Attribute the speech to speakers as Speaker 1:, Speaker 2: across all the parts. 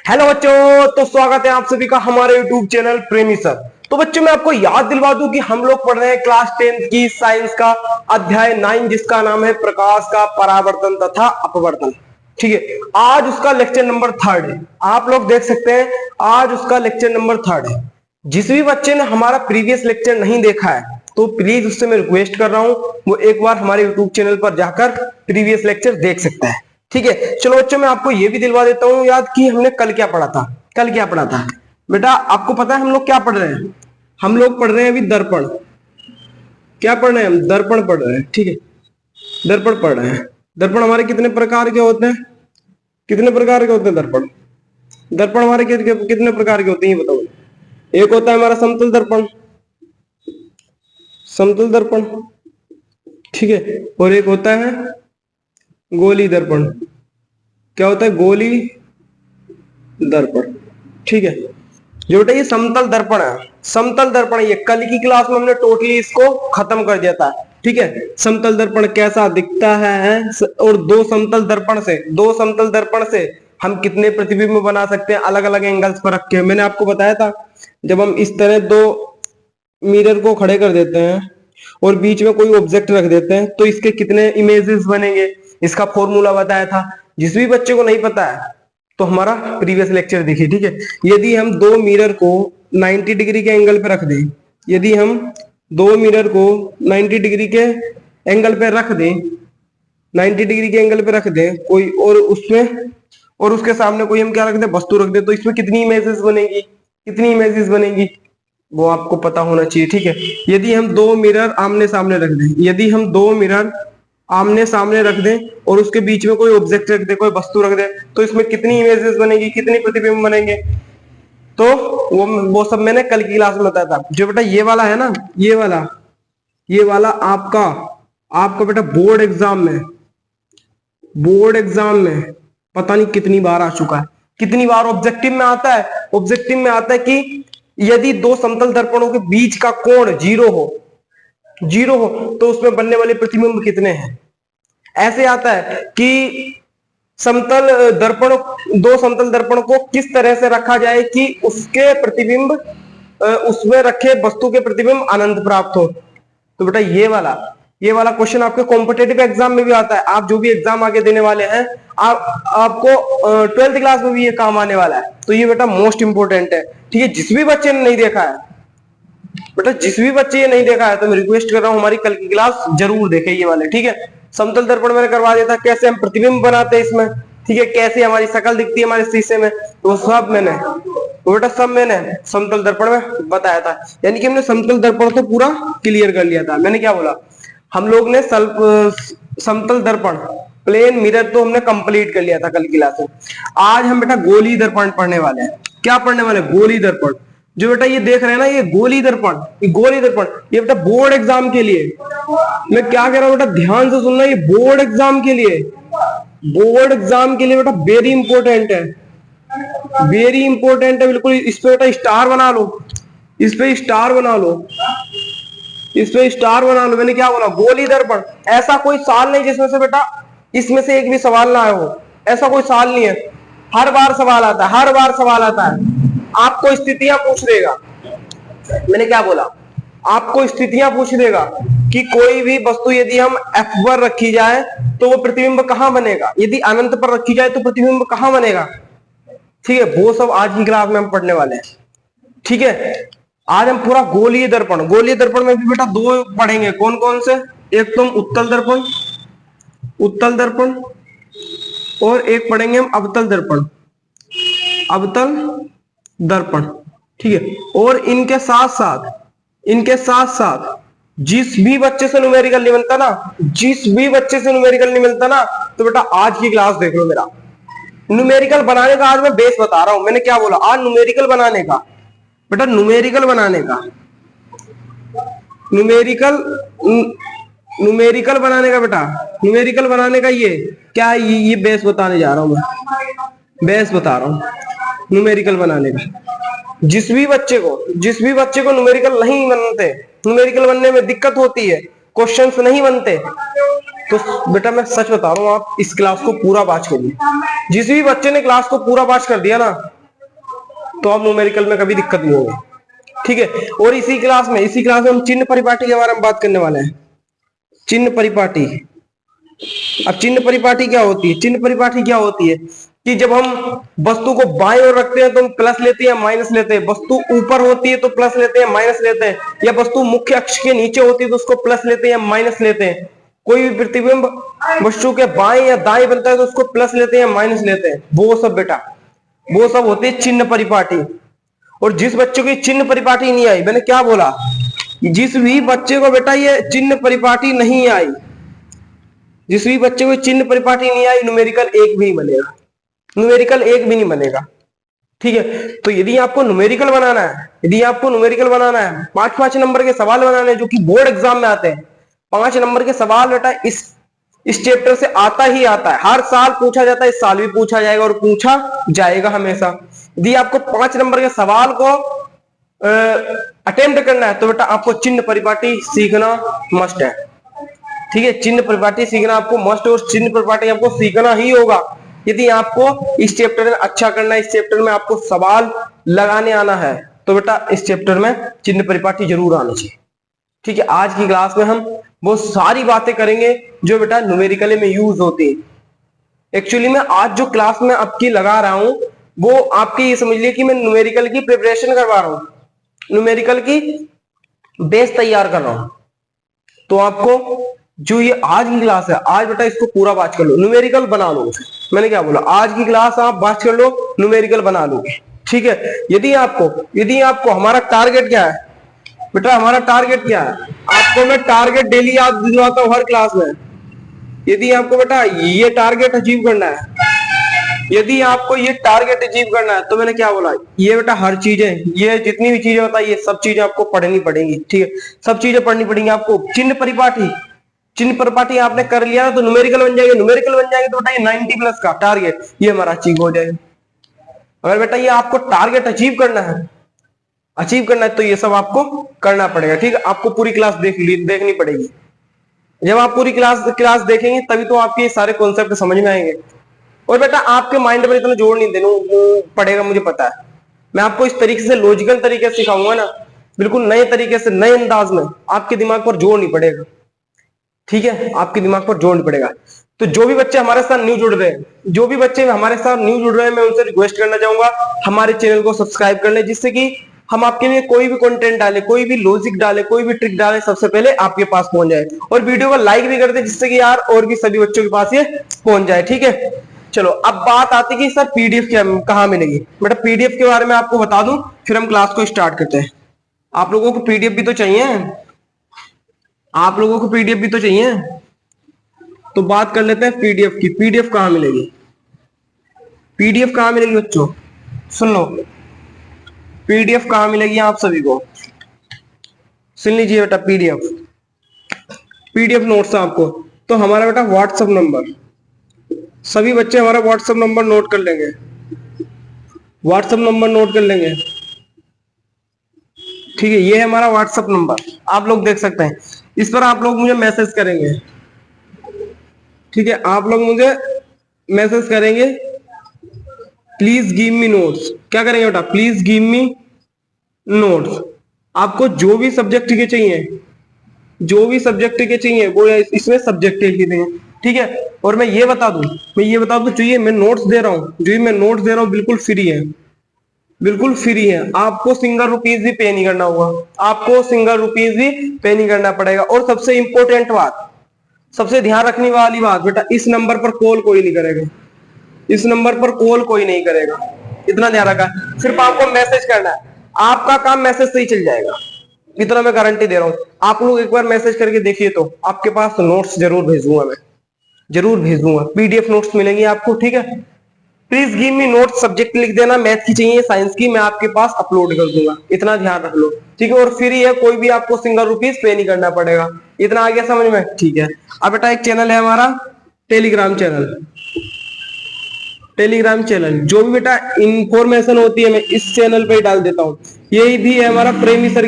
Speaker 1: Hello बच्चों, तो स्वागत है आप सभी का हमारे यूट्यूब चैनल प्रेमी सर। तो बच्चों मैं आपको याद दिलवा दूं कि हम लोग पढ़ रहे हैं क्लास 10th की साइंस का अध्याय 9 जिसका नाम है प्रकाश का परावर्तन तथा अपवर्तन। ठीक है, आज उसका लेक्चर नंबर 3 है। आप लोग देख सकते हैं आज उसका लेक्चर नंबर 3 है। जिस भी बच्चे ने हमारा प्रीवियस लेक्चर नहीं देखा है तो प्लीज उससे मैं रिक्वेस्ट कर रहा हूं वो एक बार हमारे यूट्यूब चैनल पर जाकर प्रीवियस लेक्चर देख सकता है। ठीक है, चलो बच्चों मैं आपको ये भी दिलवा देता हूँ याद कि हमने कल क्या पढ़ा था। कल क्या पढ़ा था बेटा, आपको पता है हम लोग क्या पढ़ रहे हैं? हम लोग पढ़ रहे हैं अभी दर्पण। क्या पढ़ रहे हैं हम? दर्पण पढ़ रहे हैं। ठीक है, दर्पण पढ़ रहे हैं। दर्पण हमारे कितने प्रकार के होते हैं? कितने प्रकार के होते हैं दर्पण? दर्पण हमारे कितने प्रकार के होते हैं ये बताओ। एक होता है हमारा समतल दर्पण, समतल दर्पण। ठीक है, और एक होता है गोली दर्पण। क्या होता है? गोली दर्पण। ठीक है, जो बेटा ये समतल दर्पण है, समतल दर्पण ये कल की क्लास में हमने टोटली इसको खत्म कर दिया था। ठीक है, समतल दर्पण कैसा दिखता है और दो समतल दर्पण से हम कितने प्रतिबिंब बना सकते हैं अलग अलग एंगल्स पर रख के। मैंने आपको बताया था जब हम इस तरह दो मिरर को खड़े कर देते हैं और बीच में कोई ऑब्जेक्ट रख देते हैं तो इसके कितने इमेजेस बनेंगे, इसका फॉर्मूला बताया था। जिस भी बच्चे को नहीं पता है तो हमारा प्रीवियस लेक्चर देखिए। ठीक है, यदि हम दो मिरर को 90 डिग्री के एंगल पे रख दें, यदि हम दो मिरर को 90 डिग्री के एंगल पे रख दें, 90 डिग्री के एंगल पे रख दें कोई और उसके सामने कोई हम क्या रख दें, वस्तु रख दें, तो इसमें कितनी इमेजेस बनेगी, कितनी इमेजेस बनेगी वो आपको पता होना चाहिए। ठीक है, यदि हम दो मिरर आमने सामने रख दें, यदि हम दो मिरर आमने सामने रख दें और उसके बीच में कोई ऑब्जेक्ट रख दे, कोई वस्तु रख दे, तो इसमें कितनी इमेजेस बनेगी, कितनी प्रतिबिंब बनेंगे। तो वो सब मैंने कल की क्लास में बताया था। जो बेटा ये वाला है ना, ये वाला आपका आपका बेटा बोर्ड एग्जाम में पता नहीं कितनी बार आ चुका है, कितनी बार ऑब्जेक्टिव में आता है। ऑब्जेक्टिव में आता है कि यदि दो समतल दर्पणों के बीच का कोण जीरो हो तो उसमें बनने वाले प्रतिबिंब कितने हैं। ऐसे आता है कि दो समतल दर्पण को किस तरह से रखा जाए कि उसके प्रतिबिंब उसमें रखे वस्तु के प्रतिबिंब अनंत प्राप्त हो। तो बेटा ये वाला क्वेश्चन आपके कॉम्पिटेटिव एग्जाम में भी आता है। आप जो भी एग्जाम आगे देने वाले हैं आपको 12th क्लास में भी ये काम आने वाला है। तो ये बेटा मोस्ट इंपोर्टेंट है। ठीक है, जिस भी बच्चे ने नहीं देखा है बेटा, जिस भी बच्चे ये नहीं देखा है तो मैं रिक्वेस्ट कर रहा हूं हमारी कल की क्लास जरूर देखे ये वाले। ठीक है, समतल दर्पण मैंने करवा दिया था, कैसे हम प्रतिबिंब बनाते हैं इसमें। ठीक है, कैसे हमारी शक्ल दिखती है हमारे शीशे में, तो बेटा सब मैंने समतल दर्पण में बताया था। यानी कि हमने समतल दर्पण तो पूरा क्लियर कर लिया था। मैंने क्या बोला, हम लोग ने समतल दर्पण प्लेन मिरर तो हमने कंप्लीट कर लिया था कल की क्लास में। आज हम बेटा गोली दर्पण पढ़ने वाले हैं। क्या पढ़ने वाले? गोली दर्पण। जो बेटा ये देख रहे हैं ना, ये गोली दर्पण ये बेटा बोर्ड एग्जाम के लिए, मैं क्या कह रहा हूं बेटा ध्यान से सुनना, ये बोर्ड एग्जाम के लिए बेटा वेरी इंपॉर्टेंट है, वेरी इंपॉर्टेंट है बिल्कुल। इस पे बेटा स्टार बना लो, इस पे स्टार बना लो, इस पे स्टार बना लो। मैंने क्या बोला? गोली दर्पण। ऐसा कोई साल नहीं जिसमें से बेटा इसमें से एक भी सवाल ना आया हो, ऐसा कोई साल नहीं है। हर बार सवाल आता है, हर बार सवाल आता है। आपको स्थितियां पूछ देगा। मैंने क्या बोला? आपको स्थितियां पूछ देगा कि कोई भी वस्तु यदि हम F पर रखी जाए तो वो प्रतिबिंब कहां बनेगा, यदि अनंत पर रखी जाए तो प्रतिबिंब कहां बनेगा। ठीक है, वो सब आज की क्लास में हम पढ़ने वाले हैं। ठीक है, आज हम पूरा गोलीय दर्पण में भी बेटा दो पढ़ेंगे। कौन कौन से? एक तो हम उत्तल दर्पण और एक पढ़ेंगे हम अवतल दर्पण। ठीक है, और इनके साथ साथ जिस भी बच्चे से न्यूमेरिकल नहीं मिलता ना, तो बेटा आज की क्लास देख लो। मेरा न्यूमेरिकल बनाने का आज मैं बेस बता रहा हूं। मैंने क्या बोला? आज न्यूमेरिकल बनाने का बेटा, न्यूमेरिकल बनाने का ये क्या है, ये बेस बताने जा रहा हूं मैं, बेस बता रहा हूं न्यूमेरिकल बनाने का। जिस भी बच्चे को न्यूमेरिकल नहीं बनते, न्यूमेरिकल बनने में दिक्कत होती है, क्वेश्चंस नहीं बनते, तो बेटा मैं सच बता रहा हूं आप इस क्लास को पूरा वॉच करिए। जिस भी बच्चे ने क्लास को पूरा वॉच कर दिया ना, तो आप न्यूमेरिकल में कभी दिक्कत नहीं होगी, ठीक है। और इसी क्लास में हम चिन्ह परिपाटी के बारे में बात करने वाले हैं। चिन्ह परिपाटी। अब चिन्ह परिपाटी क्या होती है? चिन्ह परिपाटी क्या होती है कि जब हम वस्तु को बाएं ओर रखते हैं तो हम प्लस लेते हैं माइनस लेते हैं, वस्तु ऊपर होती है तो प्लस लेते हैं माइनस लेते हैं, या वस्तु मुख्य अक्ष के नीचे होती है तो उसको प्लस लेते हैं या माइनस लेते हैं। कोई भी प्रतिबिंब वस्तु के बाएं या दाएं बनता है तो उसको प्लस लेते हैं या माइनस लेते हैं। वो सब बेटा, वो सब होती है चिन्ह परिपाटी। और जिस बच्चे को चिन्ह परिपाटी नहीं आई, मैंने क्या बोला, जिस भी बच्चे को बेटा ये चिन्ह परिपाटी नहीं आई, जिस भी बच्चे को चिन्ह परिपाटी नहीं आई, न्यूमेरिकल एक भी नहीं बनेगा, न्यूमेरिकल एक भी नहीं बनेगा, ठीक है। तो यदि आपको न्यूमेरिकल बनाना है, यदि आपको न्यूमेरिकल बनाना है, 5-5 नंबर के सवाल बनाने हैं जो कि बोर्ड एग्जाम में आते हैं, 5 नंबर के सवाल बेटा इस चैप्टर से आता ही आता है, हर साल पूछा जाता है, इस साल भी पूछा जाएगा और पूछा जाएगा हमेशा। यदि आपको 5 नंबर के सवाल को अटेम्प्ट करना है तो बेटा आपको चिन्ह परिपाटी सीखना मस्ट है, ठीक है। चिन्ह परिपाटी सीखना आपको मस्ट है और चिन्ह परिपाटी आपको सीखना ही होगा यदि आपको इस चैप्टर में अच्छा करना है, इस चैप्टर में आपको सवाल लगाने आना है, तो बेटा इस चैप्टर में चिन्ह परिपाटी जरूर आना चाहिए, ठीक है। आज की क्लास में हम वो सारी बातें करेंगे जो बेटा न्यूमेरिकल में यूज होती है। एक्चुअली मैं आज जो क्लास में आपकी लगा रहा हूं वो आपकी ये समझ लिया कि मैं न्यूमेरिकल की प्रिपरेशन करवा रहा हूं, न्यूमेरिकल की बेस तैयार कर रहा हूं। तो आपको जो ये आज की क्लास है, आज बेटा इसको पूरा बात कर लो, न्यूमेरिकल बना लो। मैंने क्या बोला, आज की क्लास आप बात कर लो, न्यूमेरिकल बना लोगे, ठीक है। यदि आपको हमारा टारगेट क्या है बेटा, हमारा टारगेट क्या है, आपको मैं टारगेट डेली याद दिलवाता हूं हर क्लास में। यदि आपको बेटा ये टारगेट अचीव करना है, यदि आपको ये टारगेट अचीव करना है, तो मैंने क्या बोला, ये बेटा हर चीजें, ये जितनी भी चीजें होता है, ये सब चीजें आपको पढ़नी पड़ेंगी, ठीक है। सब चीजें पढ़नी पड़ेंगी आपको। चिन्ह परिपाटी आपने कर लिया ना तो न्यूमेरिकल बन जाएंगे, न्यूमेरिकल बन जाएंगे तो बेटा ये 90 प्लस का टारगेट ये हमारा अचीव हो जाएगा। अगर बेटा ये आपको टारगेट अचीव करना है तो ये सब आपको करना पड़ेगा, ठीक है। आपको पूरी क्लास देखनी पड़ेगी। जब आप पूरी क्लास देखेंगे तभी तो आपके सारे कॉन्सेप्ट समझ में आएंगे। और बेटा आपके माइंड पर इतना जोर नहीं देना पड़ेगा, मुझे पता है। मैं आपको इस तरीके से लॉजिकल तरीके से सिखाऊंगा ना, बिल्कुल नए तरीके से, नए अंदाज में, आपके दिमाग पर जोर नहीं पड़ेगा, ठीक है। आपके दिमाग पर जोर नहीं पड़ेगा। तो जो भी बच्चे हमारे साथ न्यू जुड़ रहे हैं, मैं उनसे रिक्वेस्ट करना चाहूंगा हमारे चैनल को सब्सक्राइब कर ले, जिससे कि हम आपके लिए कोई भी कंटेंट डाले, कोई भी लॉजिक डाले, कोई भी ट्रिक डाले, सबसे पहले आपके पास पहुंच जाए। और वीडियो को लाइक भी कर दे, जिससे कि यार और भी सभी बच्चों के पास ये पहुंच जाए, ठीक है। चलो अब बात आती है कि सर पीडीएफ कहाँ मिलेगी। बेटा पीडीएफ के बारे में आपको बता दूं, फिर हम क्लास को स्टार्ट करते हैं। आप लोगों को पीडीएफ भी तो चाहिए, तो बात कर लेते हैं पीडीएफ की। पीडीएफ कहाँ मिलेगी, बच्चों सुन लो, पीडीएफ कहाँ मिलेगी आप सभी को, सुन लीजिए बेटा। पीडीएफ नोट्स आपको, तो हमारा बेटा व्हाट्सएप नंबर, सभी बच्चे हमारा व्हाट्सएप नंबर नोट कर लेंगे, ठीक है। ये है हमारा व्हाट्सएप नंबर, आप लोग देख सकते हैं। इस पर आप लोग मुझे मैसेज करेंगे, ठीक है। आप लोग मुझे मैसेज करेंगे, प्लीज गिव मी नोट्स। क्या करेंगे बेटा, प्लीज गिव मी नोट्स। आपको जो भी सब्जेक्ट के चाहिए वो इसमें सब्जेक्ट लिख देंगे, ठीक है। और मैं ये बता दूं जो ये मैं नोट्स दे रहा हूँ बिल्कुल फ्री है। आपको सिंगल रुपीज भी पे नहीं करना पड़ेगा। और सबसे इंपॉर्टेंट बात, सबसे ध्यान रखने वाली बात बेटा, इस नंबर पर कॉल कोई नहीं करेगा, इतना ध्यान रखा। सिर्फ आपको मैसेज करना है, आपका काम मैसेज से ही चल जाएगा, इतना मैं गारंटी दे रहा हूं। आप लोग एक बार मैसेज करके देखिए तो आपके पास नोट्स जरूर भेजूंगा, पीडीएफ नोट्स मिलेंगे आपको, ठीक है। Please give me notes, subject लिख देना, मैथ की चाहिए, साइंस की, मैं आपके पास अपलोड कर दूंगा, इतना ध्यान रख लो, ठीक है। और फ्री है, कोई भी आपको सिंगल रुपीज पे नहीं करना पड़ेगा, इतना आ गया समझ में, ठीक है। अब बेटा एक चैनल है हमारा टेलीग्राम चैनल, जो भी बेटा इंफॉर्मेशन होती है मैं इस चैनल पे ही डाल देता हूँ। यही भी है हमारा प्रेमी सर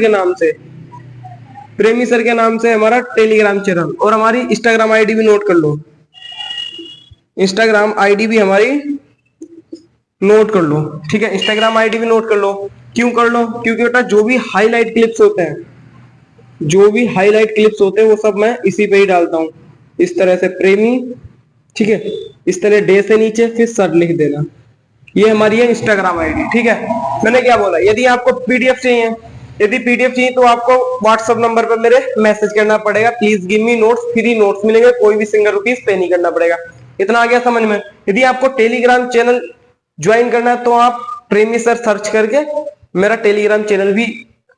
Speaker 1: के नाम से हमारा टेलीग्राम चैनल। और हमारी इंस्टाग्राम आईडी भी नोट कर लो, इंस्टाग्राम आईडी भी हमारी नोट कर लो, ठीक है। इंस्टाग्राम आईडी भी नोट कर लो। क्यों कर लो? क्योंकि बेटा जो भी हाईलाइट क्लिप्स होते हैं, जो भी हाईलाइट क्लिप्स होते हैं वो सब मैं इसी पे ही डालता हूँ। इस तरह से प्रेमी, ठीक है, इस तरह डे से नीचे फिर सर लिख देना। ये हमारी है इंस्टाग्राम आईडी, ठीक है। मैंने क्या बोला, यदि आपको पीडीएफ चाहिए, यदि पीडीएफ चाहिए तो आपको व्हाट्सएप नंबर पर मेरे मैसेज करना पड़ेगा, please give me notes, free notes मिलेंगे, कोई भी सिंगल रुपीज पे नहीं करना पड़ेगा। इतना आ गया समझ में। यदि आपको टेलीग्राम चैनल ज्वाइन करना है तो आप प्रेमी सर सर्च करके मेरा टेलीग्राम चैनल भी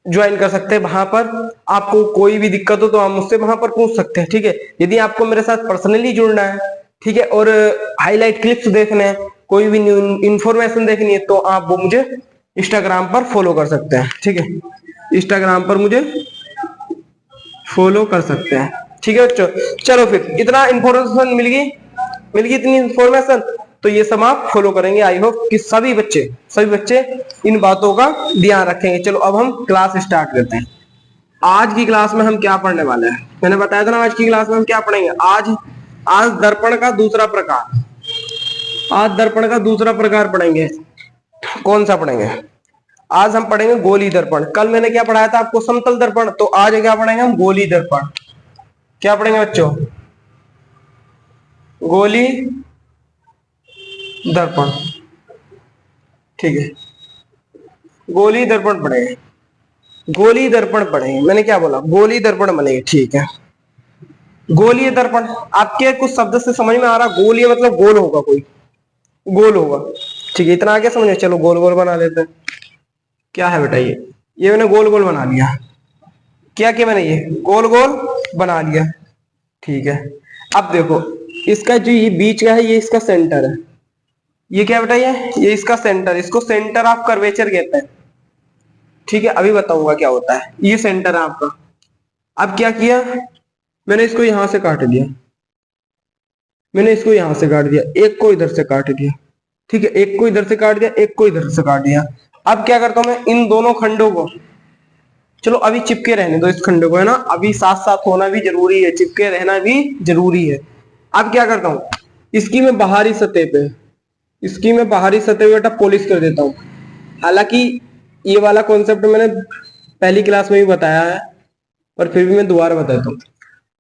Speaker 1: ज्वाइन कर सकते हैं। वहां पर आपको कोई भी दिक्कत हो तो आप मुझसे वहां पर पूछ सकते हैं, ठीक है। यदि आपको मेरे साथ पर्सनली जुड़ना है, ठीक है, और हाईलाइट क्लिप्स देखने हैं, कोई भी न्यू इंफॉर्मेशन देखनी है तो आप वो मुझे इंस्टाग्राम पर फॉलो कर सकते हैं, ठीक है। इंस्टाग्राम पर मुझे फॉलो कर सकते हैं, ठीक है बच्चों। चलो फिर इतना इंफॉर्मेशन मिल गई इतनी इंफॉर्मेशन, तो ये सब आप फॉलो करेंगे। आई होप कि सभी बच्चे इन बातों का ध्यान रखेंगे। चलो अब हम क्लास स्टार्ट करते हैं। आज की क्लास में हम क्या पढ़ने वाले हैं, मैंने बताया था ना आज की क्लास में हम क्या पढ़ेंगे। आज दर्पण का दूसरा प्रकार, आज दर्पण का दूसरा प्रकार पढ़ेंगे। कौन सा पढ़ेंगे? आज हम पढ़ेंगे गोली दर्पण। कल मैंने क्या पढ़ाया था आपको, समतल दर्पण, तो आज क्या पढ़ेंगे हम, गोली दर्पण। क्या पढ़ेंगे बच्चों? गोली दर्पण, ठीक है। गोली दर्पण पढ़ेंगे, गोली दर्पण पढ़ेंगे। मैंने क्या बोला, गोली दर्पण बनेंगे, ठीक है। गोलीय दर्पण आपके कुछ शब्द से समझ में आ रहा, गोलीय मतलब गोल होगा, कोई गोल होगा, ठीक है। इतना आगे समझ में, चलो गोल गोल बना लेते हैं। क्या है बेटा ये मैंने गोल गोल बना लिया। क्या किया मैंने, ये गोल गोल बना लिया, ठीक है। अब देखो इसका जो ये बीच का है ये इसका सेंटर है। ये क्या बेटा, ये इसका सेंटर, इसको सेंटर ऑफ कर्वेचर कहते हैं, ठीक है। अभी बताऊंगा क्या होता है। ये सेंटर है आपका। अब क्या किया, मैंने इसको यहां से काट दिया, मैंने इसको यहां से काट दिया, एक को इधर से काट दिया, ठीक है। एक को इधर से काट दिया, एक को इधर से काट दिया। अब क्या करता हूं मैं, इन दोनों खंडों को, चलो अभी चिपके रहने दो इस खंड को, है ना, अभी साथ साथ होना भी जरूरी है, चिपके रहना भी जरूरी है। अब क्या करता हूं, इसकी मैं बाहरी सतह पे, इसकी मैं बाहरी सतह पे बेटा पॉलिश कर देता हूं। हालांकि ये वाला कॉन्सेप्ट मैंने पहली क्लास में भी बताया है, पर फिर भी मैं दोबारा बताता हूँ।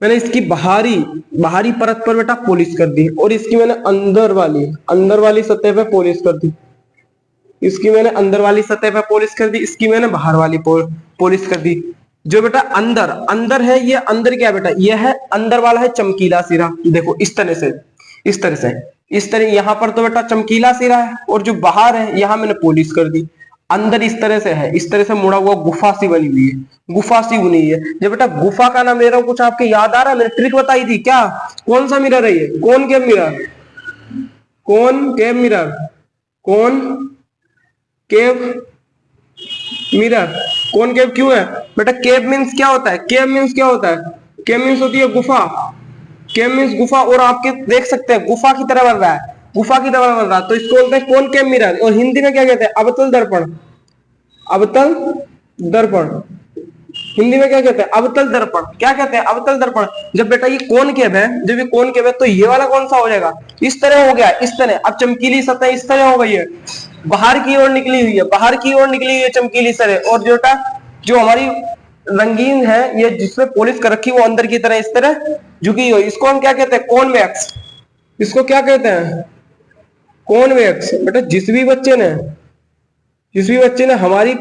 Speaker 1: मैंने इसकी बाहरी बाहरी परत पर बेटा पॉलिश कर दी, और इसकी मैंने अंदर वाली सतह पे पॉलिश कर दी। इसकी मैंने अंदर वाली सतह पे पॉलिश कर दी, इसकी मैंने बाहर वाली पॉलिश कर दी। जो बेटा अंदर अंदर है, ये अंदर क्या है बेटा, ये है अंदर वाला है चमकीला सिरा। देखो इस तरह से, इस तरह से, इस तरह, यहां पर तो बेटा चमकीला सिरा है, और जो बाहर है यहां मैंने पॉलिश कर दी। अंदर इस तरह से है, इस तरह से मुड़ा हुआ गुफा सी बनी हुई है, गुफा सी बनी हुई है। जब बेटा गुफा का नाम ले रहा हूं, कुछ आपके याद आ रहा है? मैंने ट्रिक बताई थी क्या, कौन सा मिरर है ये, कौन केव मिरर, कौन केव मिरर, कौन केव मिरर। कौन केव क्यों है बेटा, केव मीन्स क्या होता है, केव मीन्स क्या होता है, केव मीन्स होती है गुफा, केव मीन्स गुफा। और आपके देख सकते हैं गुफा की तरह बन रहा है, गुफा की तरह बन रहा है, तो इसको बोलते हैं कौन केव मिरर। और हिंदी में क्या कहते हैं, अवतल दर्पण, अवतल दर्पण। हिंदी में क्या कहते हैं, अवतल दर्पण। क्या कहते हैं, अवतल दर्पण। जब बेटा ये कॉनकेव है, जब ये कॉनकेव है तो ये वाला कौन सा हो जाएगा, इस तरह हो गया, इस तरह। अब चमकीली सतह इस तरह हो गई है, बाहर की ओर निकली हुई है, बाहर की ओर निकली हुई है चमकीली सतह। और जो हमारी रंगीन है, ये जिसमें पॉलिश कर रखी वो अंदर की तरह इस तरह झुकी हुई, इसको हम क्या कहते हैं, कॉन्वेक्स। इसको क्या कहते हैं, कॉन्वेक्स। बेटा जिस भी बच्चे ने हमारी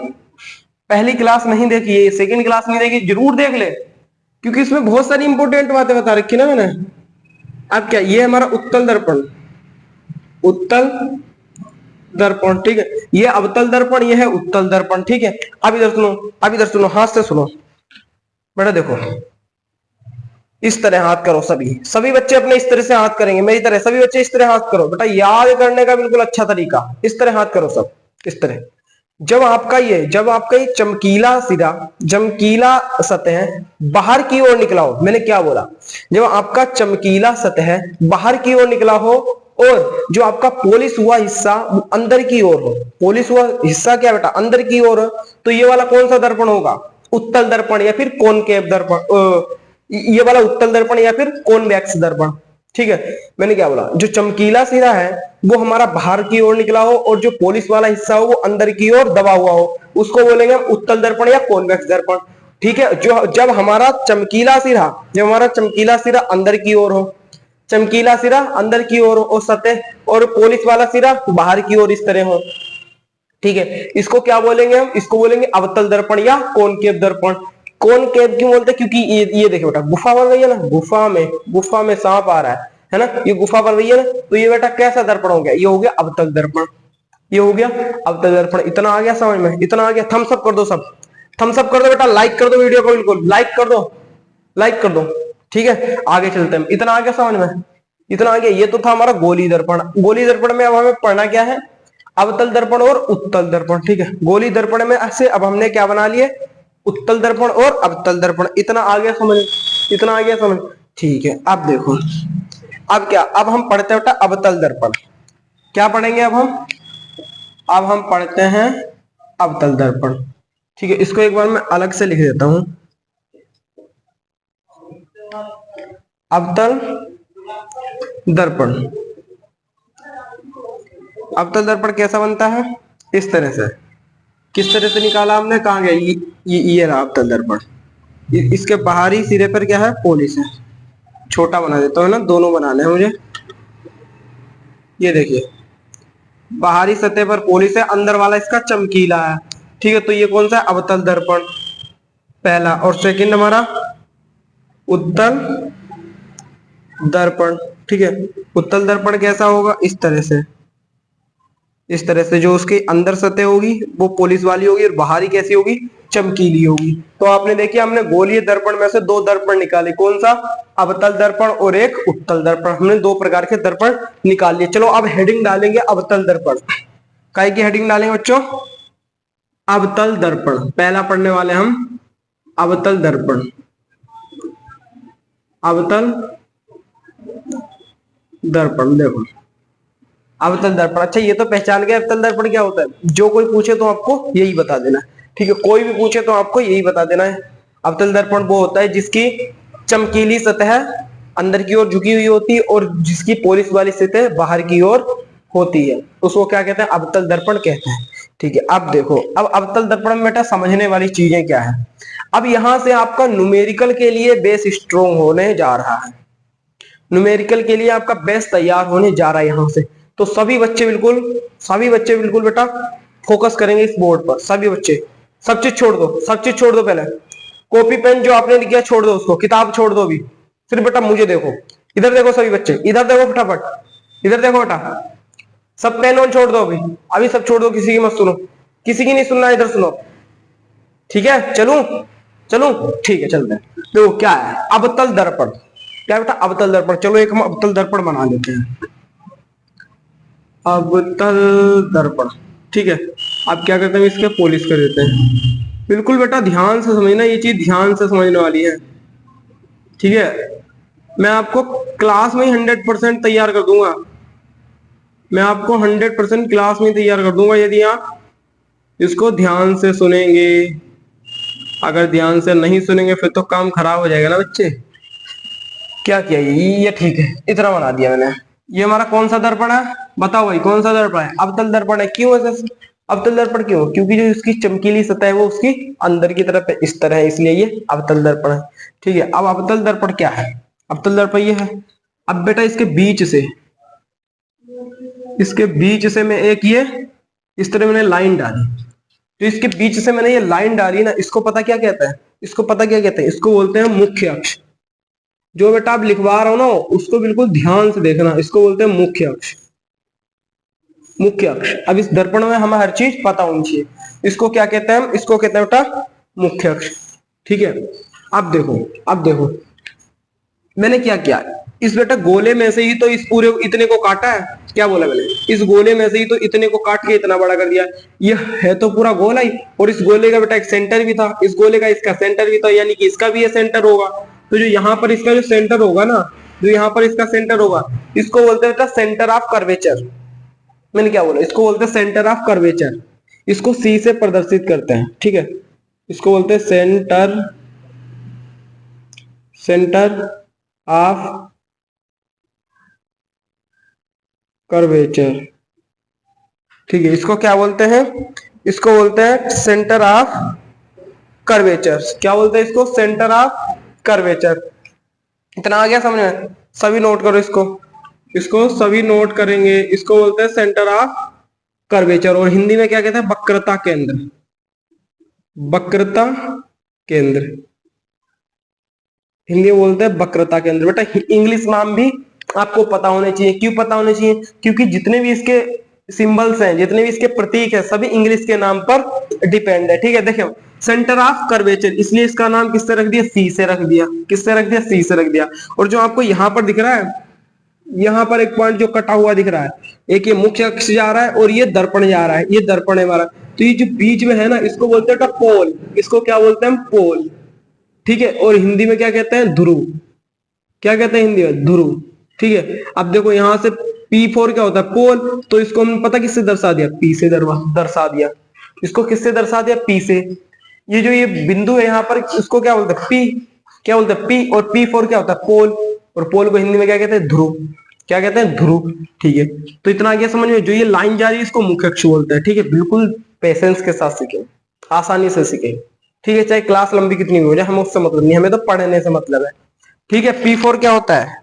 Speaker 1: पहली क्लास नहीं देखी है, सेकंड क्लास नहीं देखी, जरूर देख ले, क्योंकि इसमें बहुत सारी इंपॉर्टेंट बातें बता रखी ना मैंने। अब क्या, ये हमारा उत्तल दर्पण, उत्तल दर्पण, ठीक है। ये अवतल दर्पण, ये है उत्तल दर्पण, ठीक है। अब इधर सुनो, अब इधर सुनो, हाथ से सुनो बेटा। देखो इस तरह हाथ करो, सभी बच्चे अपने इस तरह से हाथ करेंगे, मेरी तरह सभी बच्चे इस तरह हाथ करो बेटा। याद करने का बिल्कुल अच्छा तरीका, इस तरह हाथ करो सब, इस तरह। जब आपका ये चमकीला सिरा, चमकीला सतह बाहर की ओर निकला हो, मैंने क्या बोला, जब आपका चमकीला सतह बाहर की ओर निकला हो, और जो आपका पॉलिश हुआ हिस्सा वो अंदर की ओर हो, पॉलिश हुआ हिस्सा क्या बेटा, अंदर की ओर, तो ये वाला कौन सा दर्पण होगा, उत्तल दर्पण या फिर कॉनकेव दर्पण। ये वाला उत्तल दर्पण या फिर कॉन्वेक्स दर्पण। ठीक है, मैंने क्या बोला, जो चमकीला सिरा है वो हमारा बाहर की ओर निकला हो और जो पॉलिश वाला हिस्सा हो वो अंदर की ओर दबा हुआ हो, उसको बोलेंगे हम उत्तल दर्पण या कॉन्वेक्स दर्पण। ठीक है, जो जब हमारा चमकीला सिरा, जब हमारा चमकीला सिरा अंदर की ओर हो, चमकीला सिरा अंदर की ओर हो सतह, और पॉलिश वाला सिरा बाहर की ओर इस तरह हो, ठीक है, इसको क्या बोलेंगे हम, इसको बोलेंगे अवतल दर्पण या कॉनकेव दर्पण। कॉनकेव क्यों बोलते हैं, क्योंकि ये देखो बेटा, गुफा बन रही है ना, गुफा में सांप आ रहा है ना, ये गुफा बन रही है ना, तो ये बेटा कैसा दर्पण हो गया, ये हो गया अवतल दर्पण, ये हो गया अवतल दर्पण। इतना आ गया समझ में, इतना आ गया, थम्स अप कर दो सब, थम्स अप कर दो बेटा, लाइक कर दो वीडियो को, बिल्कुल लाइक कर दो, लाइक कर दो। ठीक है, आगे चलते हैं, इतना आ गया समझ में, इतना आ गया। ये तो था हमारा गोली दर्पण। गोली दर्पण में अब हमें पढ़ना क्या है, अवतल दर्पण और उत्तल दर्पण। ठीक है, गोली दर्पण में से अब हमने क्या बना लिए, उत्तल दर्पण और अवतल दर्पण। इतना आ गया समझ, इतना आ गया समझ। ठीक है, अब देखो, अब क्या, अब हम पढ़ते हैं अवतल दर्पण। क्या पढ़ेंगे अब हम पढ़ते हैं अवतल दर्पण। ठीक है, इसको एक बार मैं अलग से लिख देता हूं, अवतल दर्पण। अवतल दर्पण कैसा बनता है, इस तरह से। किस तरह से निकाला हमने, कहाँ गया, ये रहा अवतल दर्पण। इसके बाहरी सिरे पर क्या है, पॉलिश है। छोटा बना देता हूँ ना, दोनों बनाने हैं मुझे। ये देखिए, बाहरी सतह पर पॉलिश है, अंदर वाला इसका चमकीला है। ठीक है, तो ये कौन सा है, अवतल दर्पण पहला। और सेकंड हमारा उत्तल दर्पण। ठीक है, उत्तल दर्पण कैसा होगा, इस तरह से, इस तरह से। जो उसके अंदर सतह होगी वो पॉलिश वाली होगी और बाहरी कैसी होगी, चमकीली होगी। तो आपने देखिए, हमने गोलीय दर्पण में से दो दर्पण निकाले, कौन सा, अवतल दर्पण और एक उत्तल दर्पण। हमने दो प्रकार के दर्पण निकाल लिए। चलो अब हेडिंग डालेंगे अवतल दर्पण। काय की हेडिंग डालेंगे बच्चों, अवतल दर्पण। पहला पढ़ने वाले हम अवतल दर्पण, अवतल दर्पण। देखो अवतल दर्पण, अच्छा ये तो पहचान गए अवतल दर्पण क्या होता है। जो कोई पूछे तो आपको यही बता देना है। ठीक है, कोई भी पूछे तो आपको यही बता देना है। अवतल दर्पण वो होता है जिसकी चमकीली सतह अंदर की ओर झुकी हुई होती है और जिसकी पॉलिश वाली सतह बाहर की ओर होती है, उसको क्या कहते हैं, अवतल दर्पण कहते हैं। ठीक है, अब देखो, अब अवतल दर्पण में बेटा समझने वाली चीजें क्या है। अब यहां से आपका न्यूमेरिकल के लिए बेस स्ट्रोंग होने जा रहा है, न्यूमेरिकल के लिए आपका बेस तैयार होने जा रहा है यहां से। तो सभी बच्चे बिल्कुल बेटा फोकस करेंगे इस बोर्ड पर, सभी बच्चे। सब चीज छोड़ दो, सब चीज छोड़ दो, पहले कॉपी पेन जो आपने लिखा छोड़ दो, उसको किताब छोड़ दो अभी। सिर्फ बेटा मुझे देखो, इधर देखो सभी बच्चे, इधर देखो फटाफट, इधर देखो बेटा। सब पेन ऑन छोड़ दो अभी, अभी सब छोड़ दो, किसी की मत सुनो, किसी की नहीं सुनना, इधर सुनो। ठीक है, चलूं, चलूं, ठीक है चलते हैं। देखो क्या है अवतल दर्पण, क्या बेटा अवतल दर्पण। चलो एक हम अवतल दर्पण बना लेते हैं, अवतल दर्पण। ठीक है, अब क्या करते हैं, इसके पॉलिश कर देते हैं। बिल्कुल बेटा ध्यान से समझना, ये चीज ध्यान से समझने वाली है। ठीक है, मैं आपको क्लास में ही 100% तैयार कर दूंगा, मैं आपको 100% क्लास में तैयार कर दूंगा यदि आप इसको ध्यान से सुनेंगे। अगर ध्यान से नहीं सुनेंगे फिर तो काम खराब हो जाएगा ना बच्चे। क्या किया, ये ठीक है, इतना बना दिया मैंने। ये हमारा कौन सा दर्पण है, बताओ भाई, कौन सा दर्पण है, अवतल दर्पण है। क्यों ऐसा अवतल दर्पण क्यों, क्योंकि जो इसकी चमकीली सतह है वो उसकी अंदर की तरफ है, इस तरह है, इसलिए ये अवतल दर्पण है। ठीक है, अब अवतल दर्पण क्या है, अवतल दर्पण ये है। अब बेटा इसके बीच से मैं एक ये इस तरह मैंने लाइन डाली, तो इसके बीच से मैंने ये लाइन डाली ना, इसको पता क्या कहता है, इसको पता क्या कहते हैं, इसको बोलते हैं मुख्य अक्ष। जो बेटा आप लिखवा रहा हो ना उसको बिल्कुल ध्यान से देखना, इसको बोलते हैं मुख्य अक्ष, मुख्य अक्ष। अब इस दर्पण में हमें हर चीज पता होनी चाहिए। इसको क्या कहते हैं हम, इसको कहते हैं बेटा मुख्य अक्ष। ठीक है, अब देखो मैंने क्या किया, इस बेटा गोले में से ही तो इस पूरे इतने को काटा है। क्या बोला मैंने, इस गोले में से ही तो इतने को काट के इतना बड़ा कर दिया। ये है तो पूरा गोला ही, और इस गोले का बेटा एक सेंटर भी था, इस गोले का इसका सेंटर भी था, यानी कि इसका भी ये सेंटर होगा। तो जो यहाँ पर इसका जो सेंटर होगा ना, जो यहाँ पर इसका सेंटर होगा, इसको बोलते हैं बेटा सेंटर ऑफ कर्वेचर। मैंने क्या बोला, इसको बोलते हैं सेंटर ऑफ कर्वेचर। इसको सी से प्रदर्शित करते हैं। ठीक है, इसको बोलते हैं सेंटर ऑफ कर्वेचर। ठीक है, इसको क्या बोलते हैं? इसको बोलते हैं सेंटर ऑफ कर्वेचर। क्या बोलते हैं इसको? Centre of curvature. इतना आ गया समझ में? सभी नोट करो इसको, इसको सभी नोट करेंगे। इसको बोलते हैं सेंटर ऑफ कर्वेचर, और हिंदी में क्या कहते हैं? वक्रता केंद्र। वक्रता केंद्र, हिंदी में बोलते हैं वक्रता केंद्र। बेटा इंग्लिश नाम भी आपको पता होने चाहिए। क्यों पता होने चाहिए? क्योंकि जितने भी इसके सिंबल्स हैं, जितने भी इसके प्रतीक है, सभी इंग्लिश के नाम पर डिपेंड है। ठीक है, देखो सेंटर ऑफ कर्वेचर, इसलिए इसका नाम किससे रख दिया? सी से रख दिया। किससे रख दिया? सी से रख दिया। और जो आपको यहाँ पर दिख रहा है, यहाँ पर एक पॉइंट जो कटा हुआ दिख रहा है, एक ये मुख्य अक्ष जा रहा है और ये दर्पण जा रहा है, ये दर्पण है हमारा। तो ये जो बीच में है ना, इसको बोलते हैं पोल। इसको क्या बोलते हैं? पोल। ठीक है, और हिंदी में क्या कहते हैं? ध्रुव। क्या कहते हैं हिंदी में? ध्रुव। ठीक है, अब देखो यहां से P4 क्या होता है? पोल। तो इसको हमने पता किससे दर्शा दिया? P से दर्शा दिया। इसको किससे दर्शा दिया? P से। ये जो ये बिंदु है यहाँ पर, इसको क्या बोलते हैं? P। क्या बोलते हैं? P। और P4 क्या होता है? पोल। और पोल को हिंदी में क्या कहते हैं? ध्रुव। क्या कहते हैं? ध्रुव। ठीक है, तो इतना आ गया समझ में? जो ये लाइन जा रही है इसको मुख्य अक्ष बोलते हैं। ठीक है, बिल्कुल पेशेंस के साथ सीखें, आसानी से सीखें। ठीक है, चाहे क्लास लंबी कितनी भी हो जाए, हमें उससे मतलब नहीं, हमें तो पढ़ने से मतलब है। ठीक है, P4 क्या होता है?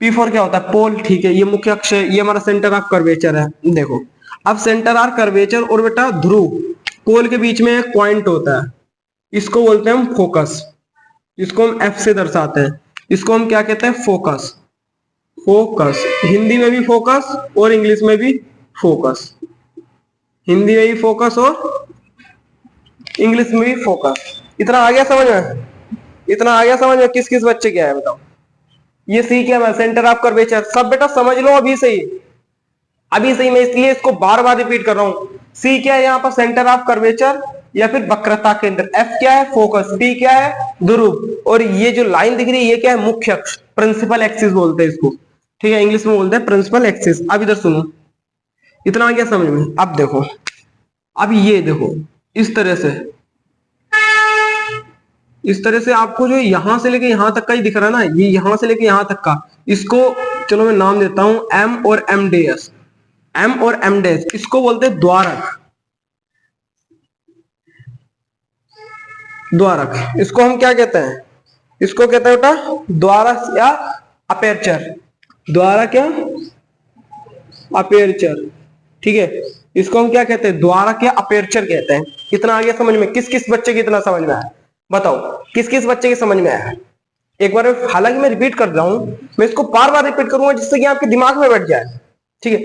Speaker 1: P4 क्या होता है? पोल। ठीक है, ये मुख्य अक्ष है, ये हमारा सेंटर ऑफ कर्वेचर है। देखो अब सेंटर ऑफ कर्वेचर और बेटा ध्रुव, पोल के बीच में एक पॉइंट होता है, इसको बोलते हैं हम फोकस। इसको हम F से दर्शाते हैं। इसको हम क्या कहते हैं? फोकस। फोकस, हिंदी में भी फोकस और इंग्लिश में भी फोकस। हिंदी में भी फोकस और इंग्लिश में भी फोकस। इतना आ गया समझ में? इतना आ गया समझ में? किस किस बच्चे क्या है बताओ? ये सी क्या है? Centre of curvature. सब बेटा समझ लो अभी से ही, अभी से ही। मैं इसलिए इसको बार बार रिपीट कर रहा हूं। सी क्या है यहाँ पर? सेंटर ऑफ कर्वेचर या फिर वक्रता केंद्र। एफ क्या है? फोकस। पी क्या है? ध्रुव। और ये जो लाइन दिख रही है ये क्या है? मुख्य अक्ष, प्रिंसिपल एक्सिस बोलते हैं इसको। ठीक है, इंग्लिश में बोलते हैं प्रिंसिपल एक्सिस। अब इधर सुनो, इतना आ गया समझ में? अब देखो, अब ये देखो इस तरह से, इस तरह से आपको जो यहां से लेके यहां तक का ही दिख रहा है ना, ये यहां से लेके यहां तक का, इसको चलो मैं नाम देता हूं एम और एम डैश। एम और एम डैश, इसको बोलते हैं द्वारक। द्वारक, इसको हम क्या कहते हैं? इसको कहते हैं बेटा द्वारक या अपेरचर। द्वारक या अपेरचर। ठीक है, इसको हम क्या कहते हैं? द्वारक या अपेरचर कहते हैं। इतना आगे समझ में? किस किस बच्चे की इतना समझ में आया बताओ? किस किस बच्चे की समझ में आया? एक बार हालांकि मैं रिपीट कर रहा हूं, मैं इसको बार बार रिपीट करूंगा जिससे कि आपके दिमाग में बैठ जाए। ठीक है,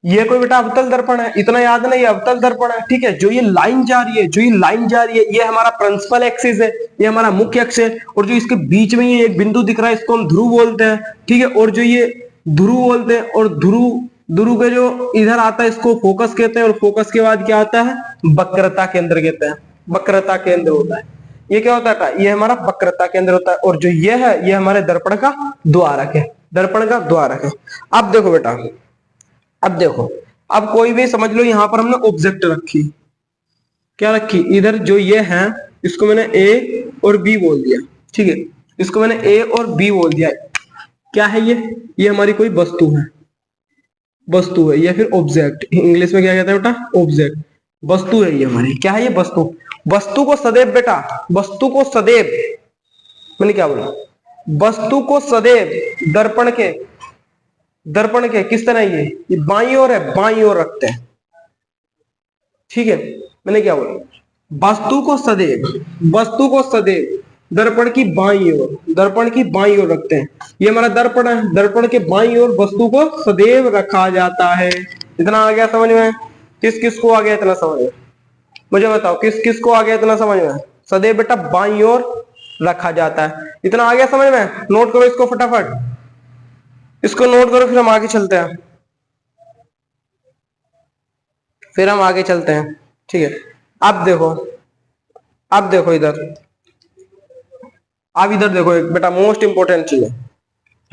Speaker 1: ये कोई बेटा अवतल दर्पण है, इतना याद नहीं, ये अवतल दर्पण है। ठीक है, जो ये लाइन जा रही है, जो ये लाइन जा रही है, ये हमारा प्रिंसिपल एक्सिस है, ये हमारा मुख्य अक्ष है। और जो इसके बीच में ये एक बिंदु दिख रहा है, इसको हम ध्रुव बोलते हैं। ठीक है, और जो ये ध्रुव बोलते हैं, और ध्रुव ध्रुव के जो इधर आता है इसको फोकस कहते हैं, और फोकस के बाद क्या आता है? वक्रता केंद्र कहते हैं। वक्रता केंद्र होता है। ये क्या होता है? ये हमारा वक्रता केंद्र होता है। और जो ये है, ये हमारे दर्पण का द्वारक है। दर्पण का द्वारक है। अब देखो बेटा, अब देखो, अब कोई भी समझ लो, यहां पर हमने ऑब्जेक्ट रखी। क्या रखी? इधर जो ये है, इसको मैंने ए और बी बोल दिया। ठीक है, इसको मैंने ए और बी बोल दिया। क्या है ये हमारी कोई वस्तु है। वस्तु है या फिर ऑब्जेक्ट, इंग्लिश में क्या कहते हैं बेटा? ऑब्जेक्ट। वस्तु है ये हमारी। क्या है ये? वस्तु। वस्तु को सदैव बेटा, वस्तु को सदैव, मैंने क्या बोला? वस्तु को सदैव दर्पण के किस तरह ये बाईं ओर है, बाईं ओर रखते हैं। ठीक है, मैंने क्या बोला? वस्तु को सदैव दर्पण की बाईं ओर, दर्पण की बाईं ओर रखते हैं। ये हमारा दर्पण है, दर्पण के बाईं ओर वस्तु को सदैव रखा जाता है। इतना आ गया समझ में? किस किस को आ गया इतना समझ में? मुझे बताओ, किस किस को आ गया इतना समझ में? सदैव बेटा बाईं ओर रखा जाता है। इतना आ गया समझ में? नोट करो इसको फटाफट, इसको नोट करो, फिर हम आगे चलते हैं। ठीक है, अब देखो, अब देखो इधर, अब इधर देखो, एक बेटा मोस्ट इंपोर्टेंट चीज है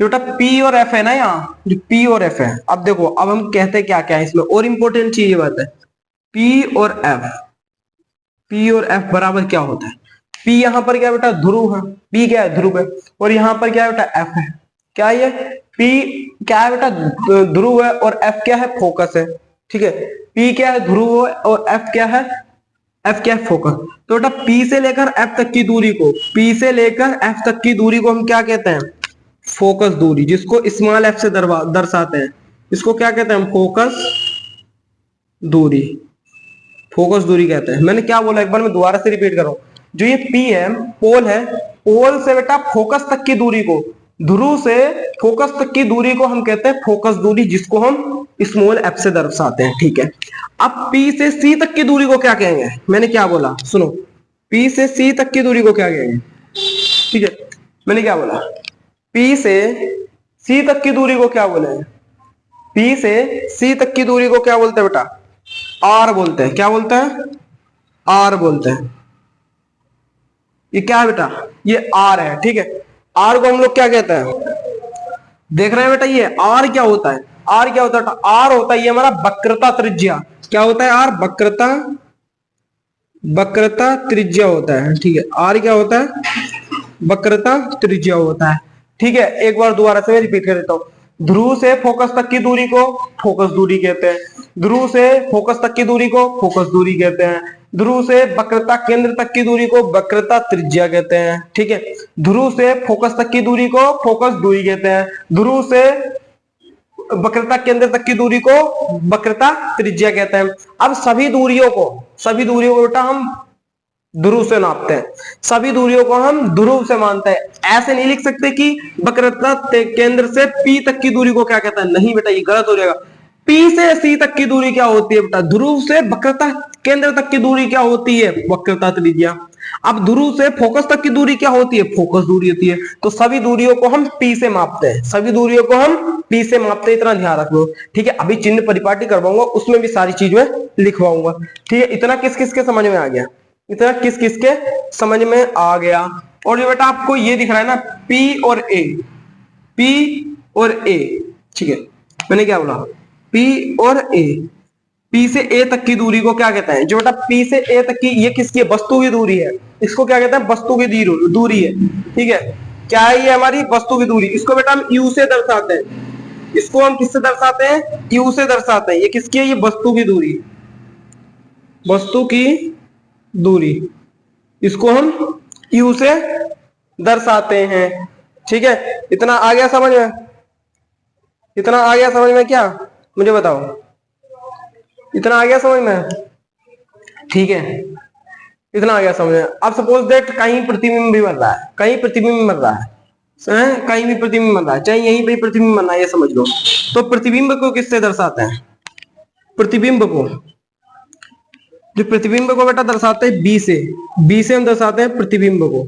Speaker 1: जो बेटा पी और एफ है ना, यहाँ जो पी और एफ है। अब देखो, अब हम कहते हैं क्या क्या है इसमें, और इंपोर्टेंट चीज ये बात है, पी और एफ। पी और एफ बराबर क्या होता है? पी यहाँ पर क्या बेटा? ध्रुव है। पी क्या है? ध्रुव है। और यहाँ पर क्या है बेटा? एफ है। क्या ये P क्या है बेटा, ध्रुव है, और F क्या है, फोकस है। ठीक है, P क्या है, ध्रुव है, और F क्या है, F क्या है, फोकस। तो बेटा P से लेकर F तक की दूरी को, P से लेकर F तक की दूरी को हम क्या कहते हैं, फोकस दूरी, जिसको स्मॉल f से दर्शाते हैं। इसको क्या कहते हैं हम, फोकस दूरी, फोकस दूरी कहते हैं। मैंने क्या बोला, एक बार मैं दोबारा से रिपीट कर रहा हूं। जो ये P है, पोल है, पोल से बेटा फोकस तक की दूरी को, ध्रुव से फोकस तक की दूरी को हम कहते हैं फोकस दूरी, जिसको हम स्मॉल f से दर्शाते हैं। ठीक है, अब P से C तक की दूरी को क्या कहेंगे, मैंने क्या बोला सुनो, P से C तक की दूरी को क्या कहेंगे। ठीक है, मैंने क्या बोला, P से C तक की दूरी को क्या बोले, P से C तक की दूरी को क्या बोलते हैं बेटा, R बोलते हैं। क्या बोलते हैं, R बोलते हैं। ये क्या है बेटा, ये R है। ठीक है, R को हम लोग क्या कहते हैं, देख रहे हैं बेटा, ये R क्या होता है, R क्या होता है बेटा, R होता है ये हमारा वक्रता त्रिज्या। क्या होता है R, वक्रता, वक्रता त्रिज्या होता है। ठीक है, R क्या होता है, वक्रता त्रिज्या होता है। ठीक है, एक बार दोबारा से मैं रिपीट कर देता हूं। ध्रुव से फोकस तक की दूरी को फोकस दूरी कहते हैं, ध्रुव से फोकस तक की दूरी को फोकस दूरी कहते हैं, ध्रुव से वक्रता केंद्र तक की दूरी को वक्रता त्रिज्या कहते हैं। ठीक है, ध्रुव से फोकस तक की दूरी को फोकस दूरी कहते हैं, ध्रुव से वक्रता केंद्र तक की दूरी को वक्रता त्रिज्या कहते हैं। अब सभी दूरियों को बेटा हम ध्रुव से नापते हैं, सभी दूरियों को हम ध्रुव से मानते हैं। ऐसे नहीं लिख सकते कि वक्रता केंद्र से P तक की दूरी को क्या कहता है, नहीं बेटा, ये गलत हो जाएगा। P से C तक की दूरी क्या होती है बेटा, ध्रुव से वक्रता केंद्र तक की दूरी क्या होती है, वक्रता त्रिज्या। अब ध्रुव से फोकस तक की दूरी क्या होती है, फोकस दूरी होती है। तो सभी दूरियों को हम P से मापते हैं, सभी दूरियों को हम P से मापते हैं, इतना ध्यान रख लो। ठीक है, अभी चिन्ह परिपाटी करवाऊंगा, उसमें भी सारी चीजें लिखवाऊंगा। ठीक है, इतना किस किस के समझ में आ गया, इतना किस किस के समझ में आ गया। और ये बेटा आपको ये दिख रहा है ना, P और A, P और A। ठीक है, मैंने क्या बोला, P और A, P से A तक की दूरी को क्या कहते हैं, जो बेटा P से A तक की, ये किसकी है, वस्तु की दूरी है, इसको क्या कहते हैं, वस्तु की दूरी है। ठीक है, क्या है ये, हमारी वस्तु की दूरी। इसको बेटा हम U से दर्शाते हैं, इसको हम किससे दर्शाते हैं, U से दर्शाते हैं। ये किसकी है, ये वस्तु की दूरी, वस्तु की दूरी, इसको हम U से दर्शाते हैं। ठीक है, इतना आ गया समझ में, इतना आ गया समझ में क्या, मुझे बताओ, इतना आ गया समझ में। ठीक है, इतना आ गया समझ में। अब सपोज दैट कहीं प्रतिबिंब भी बन रहा है, कहीं प्रतिबिंब बन रहा है, कहीं भी प्रतिबिंब बन रहा है, चाहे यहीं पे प्रतिबिंब बन रहा है, ये समझ लो। तो प्रतिबिंब को किससे दर्शाते हैं, प्रतिबिंब को, जो प्रतिबिंब को बेटा दर्शाते हैं बी से हम दर्शाते हैं प्रतिबिंब को।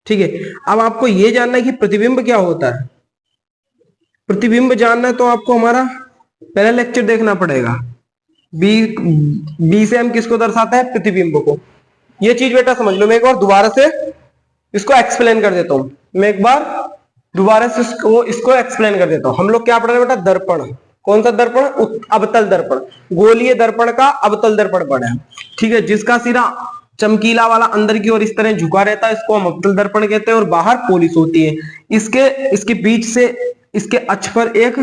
Speaker 1: ठीक है, अब आपको ये जानना है कि प्रतिबिंब क्या होता है। प्रतिबिंब जानना है तो आपको हमारा पहला लेक्चर देखना पड़ेगा। बी से हम किसको दर्शाते हैं, प्रतिबिंब को। ये चीज बेटा समझ लो, मैं एक बार दोबारा से इसको एक्सप्लेन कर देता हूं, मैं एक बार दोबारा से इसको एक्सप्लेन कर देता हूं। हम लोग क्या पढ़ रहे हैं बेटा, दर्पण, कौन सा दर्पण, अवतल दर्पण, गोलीय दर्पण का अवतल दर्पण पढ़े। ठीक है, जिसका सिरा चमकीला वाला अंदर की ओर इस तरह झुका रहता है, इसको हम अवतल दर्पण कहते हैं, और बाहर पॉलिश होती है। इसके बीच से इसके अक्ष पर एक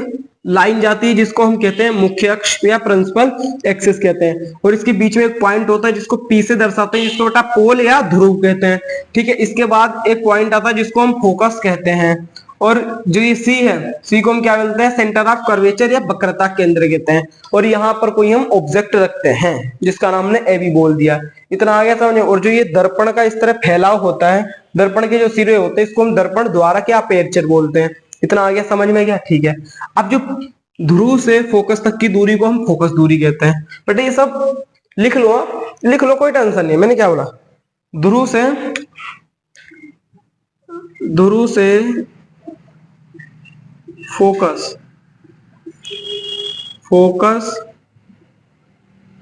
Speaker 1: लाइन जाती है, जिसको हम कहते हैं मुख्य अक्ष या प्रिंसिपल एक्सिस कहते हैं, और इसके बीच में एक पॉइंट होता है जिसको P से दर्शाते हैं, जिसको बेटा पोल या ध्रुव कहते हैं। ठीक है, इसके बाद एक पॉइंट आता है जिसको हम फोकस कहते हैं, और जो ये C है, C को हम क्या बोलते हैं, सेंटर ऑफ कर्वेचर या वक्रता केंद्र कहते हैं। और यहाँ पर कोई हम ऑब्जेक्ट रखते हैं जिसका नाम हमने AB बोल दिया। इतना आ गया समझ। और जो ये दर्पण का इस तरह फैलाव होता है, दर्पण के जो सिरे होते हैं, इसको हम दर्पण द्वारा क्या अपर्चर बोलते हैं। इतना आ गया समझ में क्या। ठीक है, अब जो ध्रुव से फोकस तक की दूरी को हम फोकस दूरी कहते हैं। बेटा ये सब लिख लो, लिख लो, कोई टेंशन नहीं। मैंने क्या बोला, ध्रुव से फोकस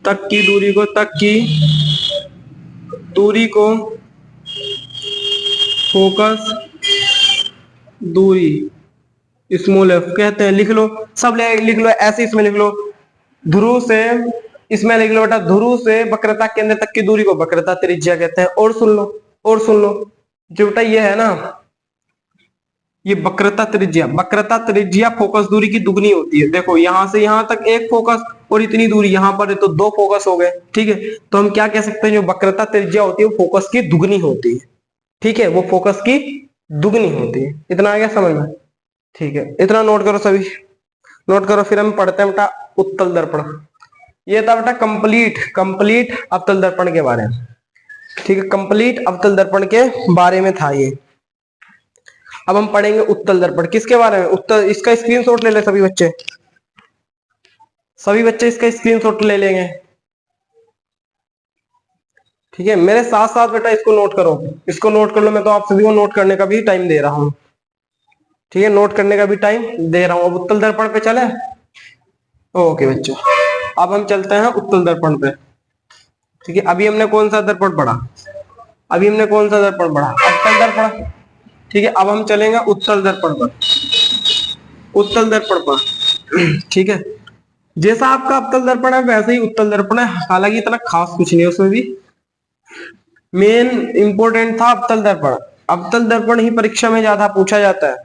Speaker 1: तक की दूरी को फोकस दूरी स्मॉल f कहते हैं। लिख लो, सब लिख लो ऐसे, इसमें लिख लो ध्रुव से, इसमें लिख लो बेटा ध्रुव से वक्रता केंद्र तक की दूरी को वक्रता त्रिज्या कहते हैं। और सुन लो, जो बेटा ये है ना, ये वक्रता त्रिज्या फोकस दूरी की दुगनी होती है। देखो यहां से यहां तक एक फोकस और इतनी दूरी यहां पर है तो दो फोकस हो गए। ठीक है, तो हम क्या कह सकते हैं, जो वक्रता त्रिज्या होती है वो फोकस की दुगनी होती है। ठीक है, वो फोकस की दुगनी होती है। इतना आ गया समझ में? ठीक है, इतना नोट करो सभी, नोट करो। फिर हम पढ़ते हैं बेटा उत्तल दर्पण। ये था बेटा कंप्लीट अवतल दर्पण के बारे में। ठीक है, कंप्लीट अवतल दर्पण के बारे में था ये। अब हम पढ़ेंगे उत्तल दर्पण। किसके बारे में? उत्तल। इसका स्क्रीनशॉट ले ले सभी बच्चे, सभी बच्चे इसका स्क्रीनशॉट ले लेंगे। ठीक है, मेरे साथ साथ बेटा इसको नोट करो, इसको नोट कर लो। मैं तो आप सभी को नोट करने का भी टाइम दे रहा हूं। ठीक है, नोट करने का भी टाइम दे रहा हूं। अब उत्तल दर्पण पे चले। ओके बच्चों, अब हम चलते हैं उत्तल दर्पण पे। ठीक है, अभी हमने कौन सा दर्पण पढ़ा? अभी हमने कौन सा दर्पण पढ़ा? अवतल दर्पण। ठीक है, अब हम चलेंगे उत्तल दर्पण पर। उत्तल दर्पण पर ठीक है, जैसा आपका अवतल दर्पण है वैसे ही उत्तल दर्पण है। हालांकि इतना खास कुछ नहीं है उसमें भी। मेन इंपोर्टेंट था अवतल दर्पण। अवतल दर्पण ही परीक्षा में ज्यादा पूछा जाता है।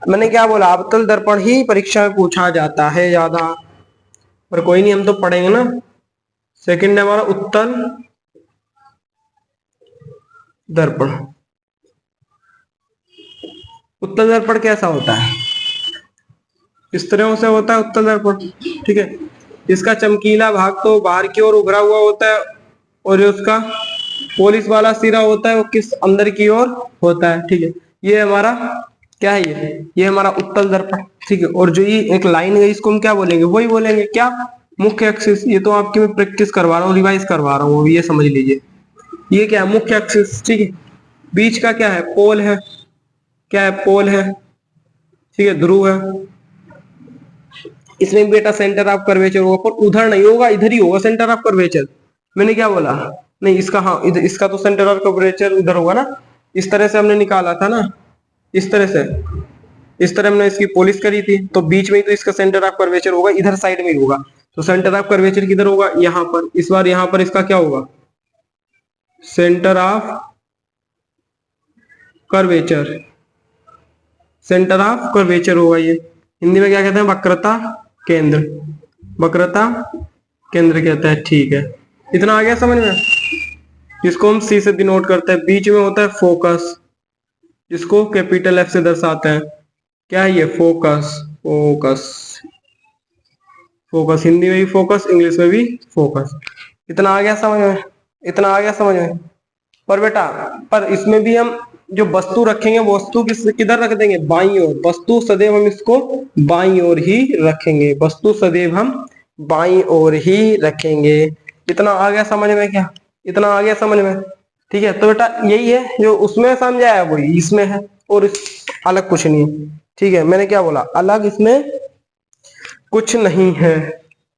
Speaker 1: मैंने क्या बोला? अवतल दर्पण ही परीक्षा में पूछा जाता है ज्यादा। पर कोई नहीं, हम तो पढ़ेंगे ना। सेकंड है हमारा उत्तल दर्पण। उत्तल दर्पण कैसा होता है? इस तरह से होता है उत्तल दर्पण। ठीक है, इसका चमकीला भाग तो बाहर की ओर उभरा हुआ होता है और जो उसका पोलिस वाला सिरा होता है वो किस अंदर की ओर होता है। ठीक है, ये हमारा क्या है? ये हमारा उत्तल दर्पण। ठीक है, और जो ये एक लाइन है इसको हम क्या बोलेंगे? वही बोलेंगे क्या? मुख्य एक्सिस। ये तो आपकी मैं प्रैक्टिस करवा रहा हूँ, रिवाइज करवा रहा हूँ, ये समझ लीजिए। ये क्या है? मुख्य एक्सिस। ठीक है, बीच का क्या है? पोल है। क्या है? पोल है। ठीक है, ध्रुव है। इसमें बेटा सेंटर ऑफ कर्वेचर होगा, पर उधर नहीं होगा, इधर ही होगा सेंटर ऑफ कर्वेचर। मैंने क्या बोला? नहीं इसका, हाँ इधर, इसका तो सेंटर ऑफ कर्वेचर उधर होगा ना। इस तरह से हमने निकाला था ना, इस तरह से। इस तरह हमने इसकी पॉलिश करी थी, तो बीच में ही तो इसका सेंटर ऑफ कर्वेचर होगा, इधर साइड में ही होगा। तो सेंटर ऑफ कर्वेचर किधर होगा? यहाँ पर। इस बार यहाँ पर इसका क्या होगा? Centre of curvature. Centre of curvature होगा ये। हिंदी में क्या कहते हैं? वक्रता केंद्र। वक्रता केंद्र कहता है। ठीक है, इतना आ गया समझ में? जिसको हम सी से डिनोट करते हैं। बीच में होता है फोकस, जिसको कैपिटल एफ से दर्शाते हैं। क्या है ये? फोकस। Focus, focus. हिंदी में भी फोकस, इंग्लिश में भी फोकस। इतना आ गया समझ में? इतना आ गया समझ में? पर बेटा, पर इसमें भी हम जो वस्तु रखेंगे, वस्तु किधर रख देंगे? बाईं ओर। वस्तु सदैव हम इसको बाईं ओर ही रखेंगे। वस्तु सदैव हम बाईं ओर ही रखेंगे। इतना आ गया समझ में क्या? इतना आ गया समझ में? ठीक है, तो बेटा यही है जो उसमें समझाया है वही इसमें है, और अलग कुछ नहीं है। ठीक है, मैंने क्या बोला? अलग इसमें कुछ नहीं है,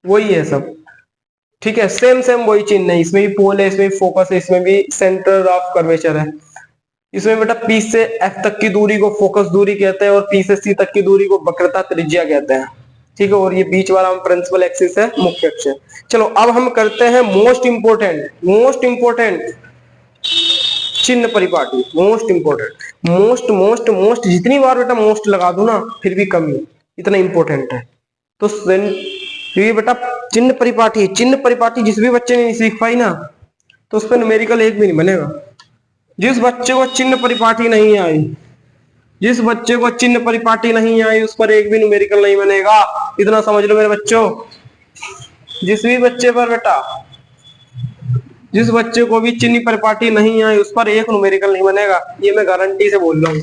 Speaker 1: वही है सब। ठीक है, सेम सेम वही चिन्ह है। इसमें भी पोल है, इसमें भी फोकस है, इसमें भी सेंटर ऑफ कर्वेचर है। इसमें बेटा पी से एफ तक की दूरी को फोकस दूरी कहते हैं और पी से सी तक की दूरी को वक्रता त्रिज्या कहते हैं। ठीक है, और ये बीच वाला हम प्रिंसिपल एक्सिस है, मुख्य अक्ष है। चलो अब हम करते हैं मोस्ट इंपोर्टेंट चिन्ह परिपाटी। मोस्ट इंपोर्टेंट, मोस्ट जितनी बार बेटा मोस्ट लगा दो ना फिर भी कम ही, इतना इंपोर्टेंट है। तो ये बेटा चिन्ह परिपाटी। चिन्ह परिपाटी जिस भी बच्चे ने नहीं सीख पाई ना, तो उस पर न्यूमेरिकल एक भी नहीं बनेगा। जिस बच्चे को चिन्ह परिपाटी नहीं आई, जिस बच्चे को चिन्ह परिपाटी नहीं आई, उस पर एक भी न्यूमेरिकल नहीं बनेगा। इतना समझ लो मेरे बच्चों। जिस भी बच्चे पर बेटा, जिस बच्चे को भी चिन्ह परिपाटी नहीं आई, उस पर एक न्यूमेरिकल नहीं बनेगा। ये मैं गारंटी से बोल रहा हूँ,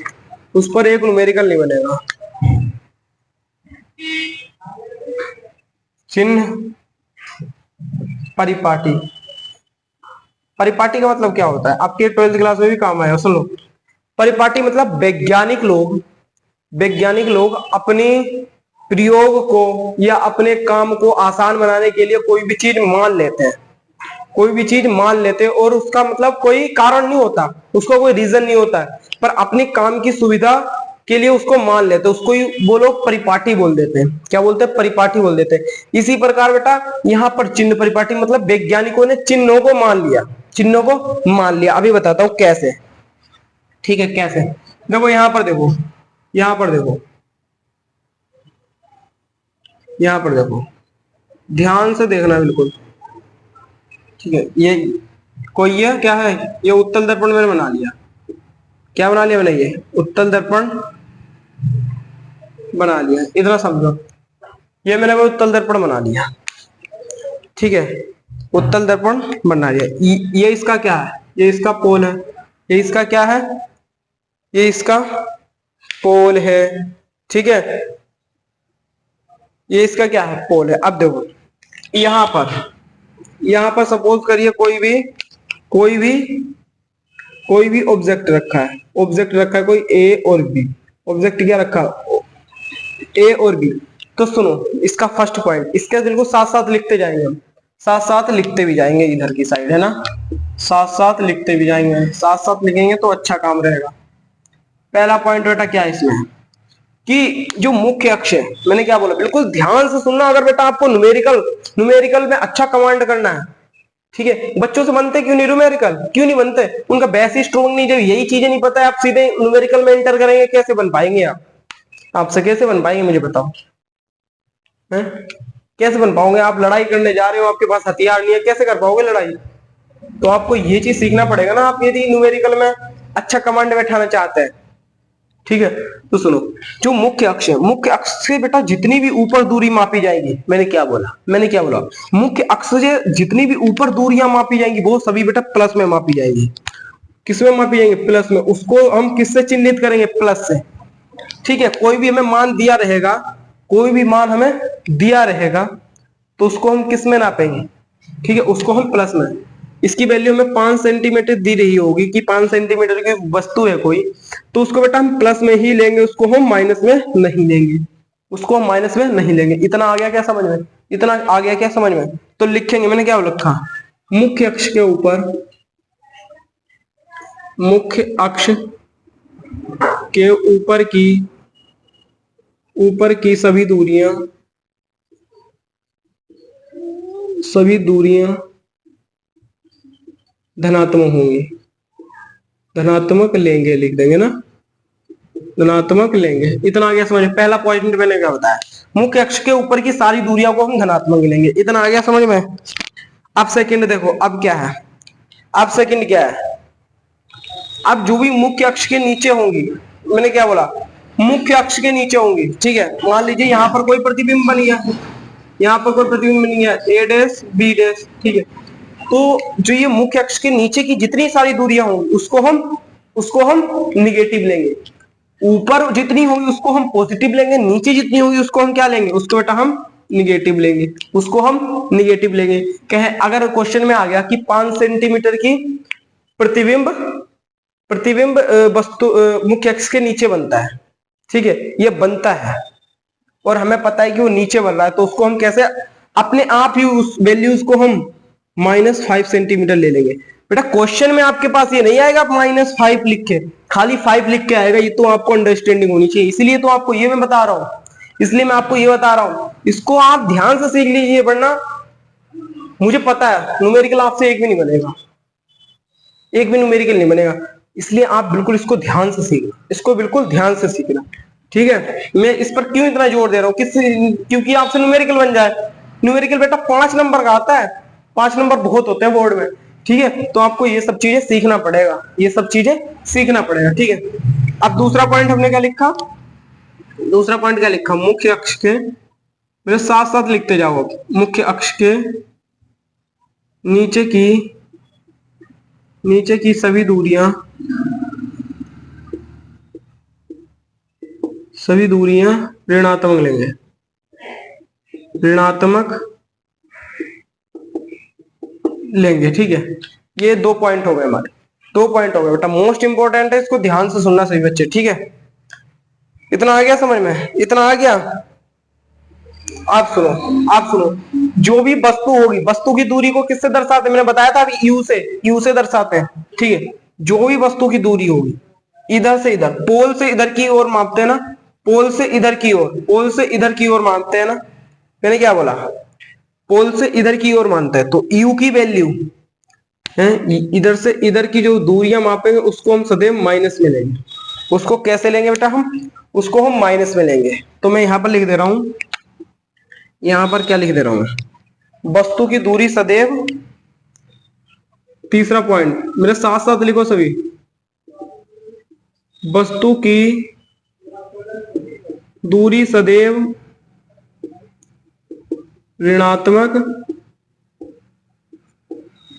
Speaker 1: उस पर एक न्यूमेरिकल नहीं बनेगा। चिन्ह परिपाटी। परिपाटी का मतलब क्या होता है? आपके 12th क्लास में भी काम आया, सुनो। परिपाटी मतलब वैज्ञानिक लोग अपने प्रयोग को या अपने काम को आसान बनाने के लिए कोई भी चीज मान लेते हैं। कोई भी चीज मान लेते हैं और उसका मतलब कोई कारण नहीं होता, उसका कोई रीजन नहीं होता है, पर अपने काम की सुविधा के लिए उसको मान लेते हैं। उसको ही वो लोग परिपाटी बोल देते हैं। क्या बोलते हैं? परिपाटी बोल देते हैं। इसी प्रकार बेटा यहाँ पर चिन्ह परिपाटी मतलब वैज्ञानिकों ने चिन्हों को मान लिया, चिन्हों को मान लिया। अभी बताता हूं कैसे। ठीक है, कैसे? देखो यहाँ पर देखो, यहां पर देखो, यहां पर देखो, ध्यान से देखना बिल्कुल, ठीक है। ये कोई ये क्या है, ये उत्तल दर्पण मैंने बना लिया। क्या बना लिया मैंने, ये उत्तल दर्पण बना लिया, इतना समझो। ये मैंने वो उत्तल दर्पण बना लिया, ठीक है। उत्तल दर्पण बना लिया। ये इसका क्या है, ये इसका पोल है। ये इसका क्या है, ये इसका पोल है, ठीक है। ये इसका क्या है, पोल है। अब देखो यहां पर सपोज करिए कोई भी कोई भी ऑब्जेक्ट रखा है, ऑब्जेक्ट रखा है कोई ए और बी। ऑब्जेक्ट क्या रखा, ए और बी। तो सुनो, इसका फर्स्ट पॉइंट, इसके बिल्कुल साथ साथ लिखते जाएंगे हम, साथ साथ लिखते भी जाएंगे, इधर की साइड है ना, साथ साथ लिखते भी जाएंगे, साथ साथ लिखेंगे तो अच्छा काम रहेगा। पहला पॉइंट बेटा क्या है इसमें, कि जो मुख्य अक्ष है, मैंने क्या बोला, बिल्कुल ध्यान से सुनना। अगर बेटा आपको न्यूमेरिकल में अच्छा कमांड करना है, ठीक है। बच्चों से बनते क्यों नहीं न्यूमेरिकल, क्यों नहीं बनते, उनका बेसिक स्ट्रॉन्ग नहीं, जब यही चीजें नहीं पता है, आप सीधे न्यूमेरिकल में एंटर करेंगे, कैसे बन पाएंगे आप, आपसे कैसे बन पाएंगे मुझे बताओ, है? कैसे बन पाओगे आप, लड़ाई करने जा रहे हो, आपके पास हथियार नहीं है, कैसे कर पाओगे लड़ाई। तो आपको ये चीज सीखना पड़ेगा ना, आप यदि न्यूमेरिकल में अच्छा कमांड बैठाना चाहते हैं, ठीक है। तो सुनो, जो मुख्य अक्ष है, मुख्य अक्ष से बेटा जितनी भी ऊपर दूरी मापी जाएगी, मैंने क्या बोला, मुख्य अक्ष से जितनी भी ऊपर दूरियां मापी जाएंगी वो सभी बेटा प्लस में मापी जाएगी। किसमें मापी जाएंगे, प्लस में। उसको हम किससे चिन्हित करेंगे, प्लस से, ठीक है। कोई भी हमें मान दिया रहेगा, कोई भी मान हमें दिया रहेगा, तो उसको हम किस में नापेंगे, ठीक है, उसको हम प्लस में। इसकी वैल्यू हमें 5 सेंटीमीटर दी रही होगी, कि 5 सेंटीमीटर की वस्तु है कोई, तो उसको बेटा हम प्लस में ही लेंगे, उसको हम माइनस में नहीं लेंगे, उसको हम माइनस में नहीं लेंगे। इतना आ गया क्या समझ में, इतना आ गया क्या समझ में। तो लिखेंगे, मैंने क्या लिखा, मुख्य अक्ष के ऊपर, मुख्य अक्ष के ऊपर की सभी दूरियां धनात्मक होंगी, धनात्मक लेंगे, लिख देंगे ना, धनात्मक लेंगे। इतना आ गया समझ में। पहला पॉइंट मैंने क्या बताया, मुख्य अक्ष के ऊपर की सारी दूरियों को हम धनात्मक लेंगे, इतना आ गया समझ में। अब सेकंड देखो, अब क्या है, अब सेकंड क्या है, अब जो भी मुख्य अक्ष के नीचे होंगी, मैंने क्या बोला, मुख्य अक्ष के नीचे होंगी, ठीक है। मान लीजिए यहां पर कोई प्रतिबिंब बन गया, यहां पर कोई प्रतिबिंब बन गया, ए डैश बी डैश, ठीक है। तो जो ये मुख्य अक्ष के नीचे की जितनी सारी दूरियां होंगी उसको हम निगेटिव लेंगे। ऊपर जितनी होगी उसको हम पॉजिटिव लेंगे, नीचे जितनी होगी उसको हम क्या लेंगे, उसको बेटा हम निगेटिव लेंगे, उसको हम निगेटिव लेंगे। कहे अगर क्वेश्चन में आ गया कि 5 सेंटीमीटर की प्रतिबिंब वस्तु मुख्य अक्ष के नीचे बनता है, ठीक है, ये बनता है और हमें पता है कि वो नीचे बन रहा है, तो उसको हम कैसे, अपने आप ही उस वैल्यूज को हम -5 सेंटीमीटर ले लेंगे। बेटा क्वेश्चन में आपके पास ये नहीं आएगा -5 लिख के, खाली 5 लिख के आएगा, ये तो आपको अंडरस्टैंडिंग होनी चाहिए, इसलिए तो आपको ये मैं बता रहा हूं, इसलिए मैं आपको ये बता रहा हूं, इसको आप ध्यान से सीख लीजिए, वरना मुझे पता है न्यूमेरिकल आपसे एक भी नहीं बनेगा, एक भी न्यूमेरिकल नहीं बनेगा। इसलिए आप बिल्कुल इसको ध्यान से सीखना, इसको बिल्कुल ध्यान से सीखना, ठीक है। मैं इस पर क्यों इतना जोर दे रहा हूं, क्योंकि आपसे न्यूमेरिकल बन जाए। न्यूमेरिकल बेटा 5 नंबर का आता है, 5 नंबर बहुत होते हैं बोर्ड में, ठीक है। तो आपको ये सब चीजें सीखना पड़ेगा, ये सब चीजें सीखना पड़ेगा, ठीक है। अब दूसरा पॉइंट हमने क्या लिखा, दूसरा पॉइंट क्या लिखा, मुख्य अक्ष के, मेरे साथ साथ लिखते जाओ, मुख्य अक्ष के नीचे की सभी दूरियां ऋणात्मक लेंगे, ऋणात्मक लेंगे, ठीक है। ये 2 पॉइंट हो गए हमारे, 2 पॉइंट हो गए बेटा, मोस्ट इंपोर्टेंट है, इसको ध्यान से सुनना सभी बच्चे, ठीक है। इतना आ गया समझ में, इतना आ गया। आप सुनो, जो भी वस्तु होगी, वस्तु की दूरी को किससे दर्शाते हैं, मैंने बताया था अभी, यू से दर्शाते हैं, ठीक है। जो भी वस्तु की दूरी होगी, इधर से इधर, पोल से इधर की ओर मापते हैं ना, पोल से इधर की ओर मापते हैं ना, मैंने क्या बोला, पोल से इधर की ओर मानता है, तो यू की वैल्यू है, इधर से इधर की जो दूरियां मापेंगे उसको हम सदैव माइनस में लेंगे। उसको कैसे लेंगे बेटा हम, उसको हम माइनस में लेंगे। तो मैं यहां पर लिख दे रहा हूं, यहां पर क्या लिख दे रहा हूं, वस्तु की दूरी सदैव, तीसरा पॉइंट मेरे साथ साथ लिखो सभी, वस्तु की दूरी सदैव ऋणात्मक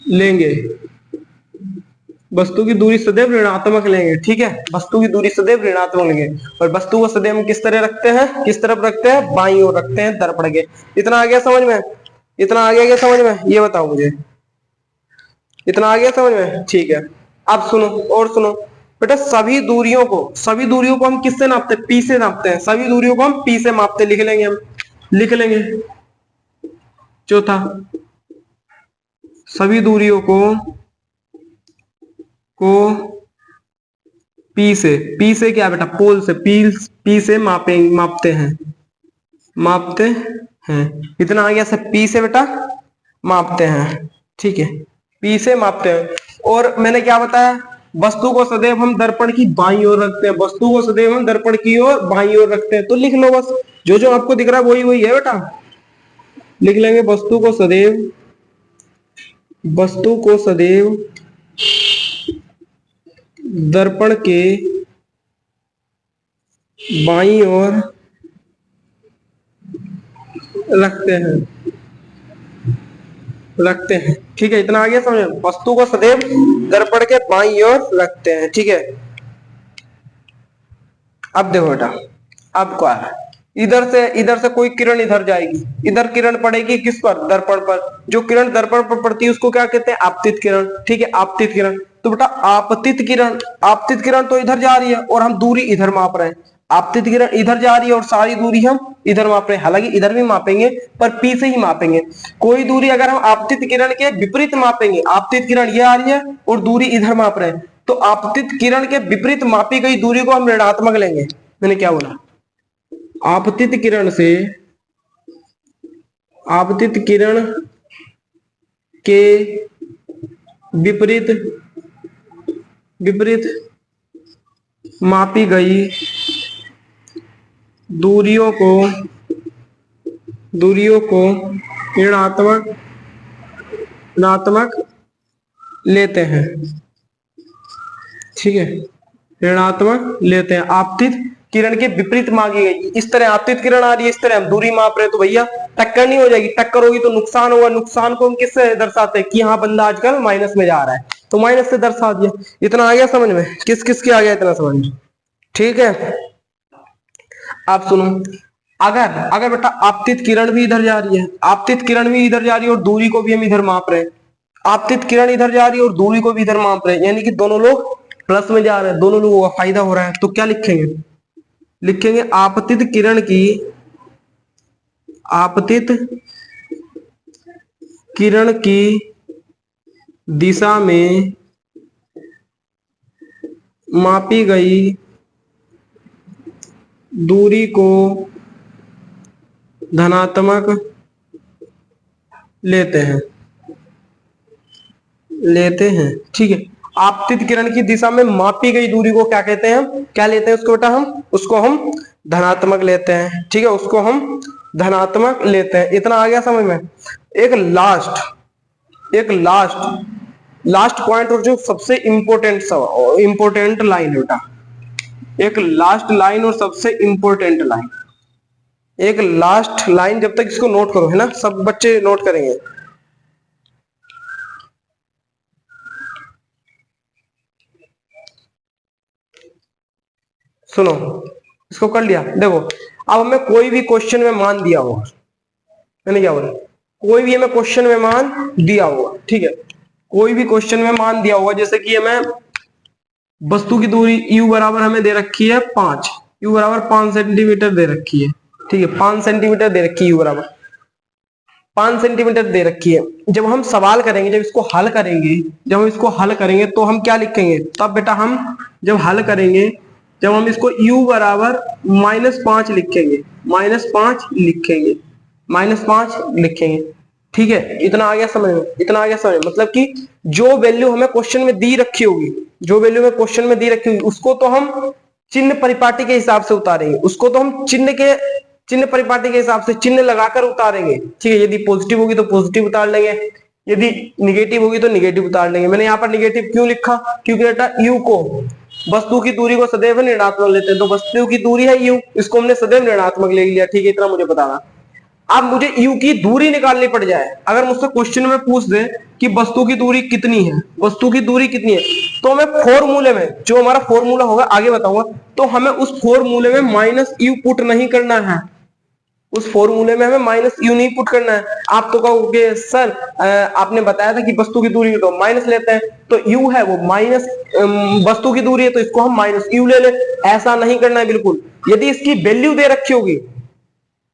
Speaker 1: लेंगे, वस्तु की दूरी सदैव ऋणात्मक लेंगे। ठीक है, वस्तु की दूरी सदैव ऋणात्मक लेंगे, और वस्तु को सदैव हम किस तरह रखते हैं, किस तरफ रखते हैं, बाईं ओर रखते हैं दर्पण के। इतना आ गया समझ में, इतना आ गया क्या समझ में, ये बताओ मुझे, इतना आ गया समझ में? ठीक है, अब सुनो और सुनो बेटा, सभी दूरियों को हम किससे नापते हैं, पी से नापते हैं, सभी दूरियों को हम पी से मापते, लिख लेंगे हम, लिख लेंगे। चौथा, सभी दूरियों को पी से क्या बेटा, पोल से, पी से मापते हैं, मापते हैं। इतना आ गया सब, पी से बेटा मापते हैं। ठीक है, पी से मापते हैं। और मैंने क्या बताया, वस्तु को सदैव हम दर्पण की बाईं ओर रखते हैं, वस्तु को सदैव हम दर्पण की ओर बाईं ओर रखते हैं। तो लिख लो बस, जो जो आपको दिख रहा है वही वही है बेटा, लिख लेंगे। वस्तु को सदैव दर्पण के बाईं ओर रखते हैं। ठीक है, इतना आ गया समझ, वस्तु को सदैव दर्पण के बाईं ओर रखते हैं। ठीक है, अब देखो बेटा, अब क्या है, इधर से कोई किरण इधर जाएगी, इधर किरण पड़ेगी किस पर, दर्पण पर। जो किरण दर्पण पर पड़ती है उसको क्या कहते हैं, आपतित किरण। ठीक है, आपतित किरण। तो बेटा आपतित किरण तो इधर जा रही है और हम दूरी इधर माप रहे हैं, आपतित किरण इधर जा रही है और सारी दूरी हम इधर माप रहे हैं। हालांकि इधर भी मापेंगे पर पी से ही मापेंगे। कोई दूरी अगर हम आपतित किरण के विपरीत मापेंगे, आपतित किरण ये आ रही है और दूरी इधर माप रहे हैं, तो आपतित किरण के विपरीत मापी गई दूरी को हम ऋणात्मक लेंगे। मैंने क्या बोला, आपतित किरण के विपरीत मापी गई दूरियों को ऋणात्मक लेते हैं। ठीक है, ऋणात्मक लेते हैं। आपतित किरण के विपरीत मांगी गई, इस तरह आपतित किरण आ रही है, इस तरह हम दूरी माप रहे हैं, तो भैया टक्कर नहीं हो जाएगी, टक्कर होगी तो नुकसान होगा। नुकसान को हम किससे दर्शाते हैं कि हाँ बंदा आजकल माइनस में जा रहा है, तो माइनस से दर्शा दिया। इतना आ गया समझ में, किस किस के आ गया इतना समझ में? ठीक है, आप सुनो, अगर बेटा आपतित किरण भी इधर जा रही है, आपतित किरण भी इधर जा रही है और दूरी को भी हम इधर माप रहे हैं, आपतित किरण इधर जा रही है और दूरी को भी इधर माप रहे हैं, यानी कि दोनों लोग प्लस में जा रहे हैं, दोनों लोगों का फायदा हो रहा है। तो क्या लिखेंगे, लिखेंगे आपतित किरण की दिशा में मापी गई दूरी को धनात्मक लेते हैं। ठीक है, आपतित किरण की दिशा में मापी गई दूरी को क्या कहते हैं, हम क्या लेते हैं उसको बेटा, उसको हम धनात्मक लेते हैं। ठीक है, उसको हम धनात्मक लेते हैं। इतना आ गया समझ में? एक लास्ट पॉइंट और जो सबसे इंपोर्टेंट लाइन बेटा, एक लास्ट लाइन और सबसे इंपोर्टेंट लाइन, एक लास्ट लाइन, जब तक इसको नोट करो, है ना, सब बच्चे नोट करेंगे। सुनो, इसको कर लिया। देखो अब हमें कोई भी क्वेश्चन में मान दिया होगा, मैंने क्या बोला, कोई भी हमें क्वेश्चन में मान दिया होगा। ठीक है, कोई भी क्वेश्चन में मान दिया होगा, जैसे कि हमें वस्तु की दूरी u बराबर हमें दे रखी है 5, u बराबर 5 सेंटीमीटर दे रखी है। ठीक है, 5 सेंटीमीटर दे रखी है, u बराबर 5 सेंटीमीटर दे रखी है। जब हम सवाल करेंगे, जब इसको हल करेंगे, तो हम क्या लिखेंगे, तब बेटा हम जब हल करेंगे, जब हम इसको u बराबर -5 लिखेंगे, -5 लिखेंगे। ठीक है, इतना आ गया समझ में, इतना आ गया समझ में। मतलब कि जो वैल्यू हमें क्वेश्चन में दी रखी होगी, उसको तो हम चिन्ह परिपाटी के हिसाब से उतारेंगे, उसको तो हम चिन्ह परिपाटी के हिसाब से चिन्ह लगाकर उतारेंगे, ठीक है। यदि पॉजिटिव होगी तो पॉजिटिव उतार लेंगे, यदि निगेटिव होगी तो निगेटिव उतार लेंगे। मैंने यहाँ पर निगेटिव क्यों लिखा, क्योंकि बेटा u को, वस्तु की दूरी को सदैव ऋणात्मक लेते हैं, तो वस्तु की दूरी है u, इसको हमने सदैव ऋणात्मक ले लिया, ठीक है। इतना मुझे बताना। अब मुझे u की दूरी निकालनी पड़ जाए, अगर मुझसे क्वेश्चन में पूछ दे कि वस्तु की दूरी कितनी है, वस्तु की दूरी कितनी है, तो हमें फॉर्मूले में, जो हमारा फॉर्मूला होगा आगे बताऊंगा, तो हमें उस फॉर्मूले में माइनस u पुट नहीं करना है, उस फॉर्मूले में हमें माइनस u नहीं पुट करना है। आप तो कहोगे सर आपने बताया था कि वस्तु की दूरी तो माइनस लेते हैं, तो u है वो माइनस वस्तु की दूरी है, तो इसको हम माइनस u ले ले। ऐसा नहीं करना है बिल्कुल। यदि इसकी वैल्यू दे रखी होगी,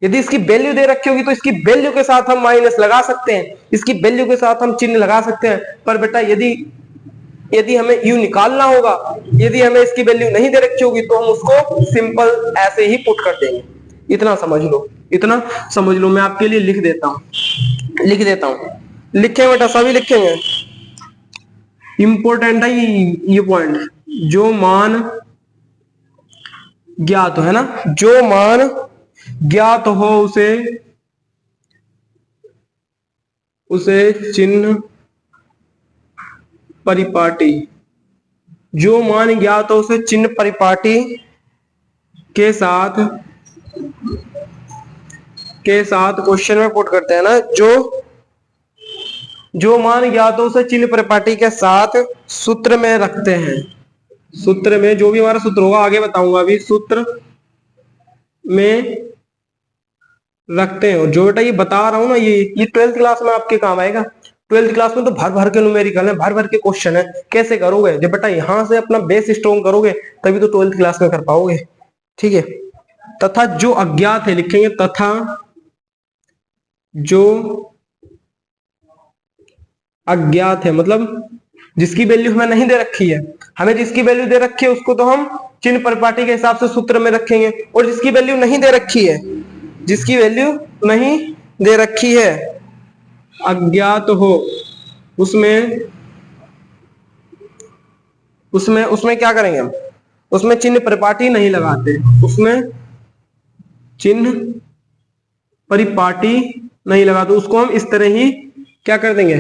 Speaker 1: यदि इसकी वैल्यू दे रखी होगी तो इसकी वैल्यू के साथ हम माइनस लगा सकते हैं, इसकी वैल्यू के साथ हम चिन्ह लगा सकते हैं। पर बेटा यदि हमें u निकालना होगा, यदि हमें इसकी वैल्यू नहीं दे रखी होगी, तो हम उसको सिंपल ऐसे ही पुट कर देंगे। इतना समझ लो, इतना समझ लो। मैं आपके लिए लिख देता हूं, लिखेंगे बेटा, सभी लिखेंगे। इंपॉर्टेंट है ये पॉइंट। जो मान ज्ञात हो, है ना, जो मान ज्ञात हो उसे चिन्ह परिपाटी, जो मान ज्ञात हो उसे चिन्ह परिपाटी के साथ क्वेश्चन में पुट करते हैं ना, जो मान ज्ञात हो उसे चिन्ह परिपाटी के साथ सूत्र में रखते हैं। सूत्र में जो भी हमारा सूत्र होगा आगे बताऊंगा, अभी सूत्र में रखते हैं। और जो बेटा ये बता रहा हूं ना, ये 12th क्लास में आपके काम आएगा। 12th क्लास में तो भर भर के न्यूमेरिकल है, भर भर के क्वेश्चन है। कैसे करोगे, जब बेटा यहां से अपना बेस स्ट्रॉन्ग करोगे तभी तो 12th क्लास में कर पाओगे, ठीक है। तथा जो अज्ञात है, लिखेंगे तथा जो अज्ञात है, मतलब जिसकी वैल्यू हमें नहीं दे रखी है। हमें जिसकी वैल्यू दे रखी है उसको तो हम चिन्ह परिपाटी के हिसाब से सूत्र में रखेंगे, और जिसकी वैल्यू नहीं दे रखी है, जिसकी वैल्यू नहीं दे रखी है, अज्ञात हो, उसमें क्या करेंगे हम, उसमें चिन्ह परिपाटी नहीं लगाते, उसमें चिन्ह परिपाटी नहीं लगाते, उसको हम इस तरह ही क्या कर देंगे,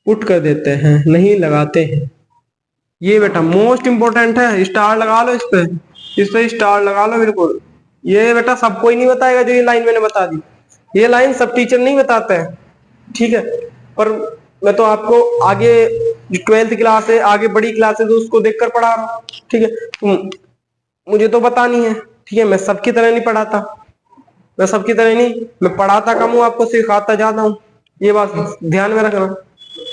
Speaker 1: पुट कर देते हैं, नहीं लगाते हैं। ये बेटा मोस्ट इंपोर्टेंट है, स्टार लगा लो, इस पे स्टार लगा लो बिल्कुल। ये बेटा सब कोई नहीं बताएगा, जो ये लाइन मैंने बता दी, ये लाइन सब टीचर नहीं बताते हैं, ठीक है। पर मैं तो आपको आगे 12th क्लास है, आगे बड़ी क्लास है, तो उसको देखकर पढ़ा रहा हूँ, ठीक है। मुझे तो बतानी है, ठीक है। मैं सबकी तरह नहीं पढ़ाता, मैं पढ़ाता कम हूँ, आपको सिखाता ज्यादा हूँ, ये बात ध्यान में रखना।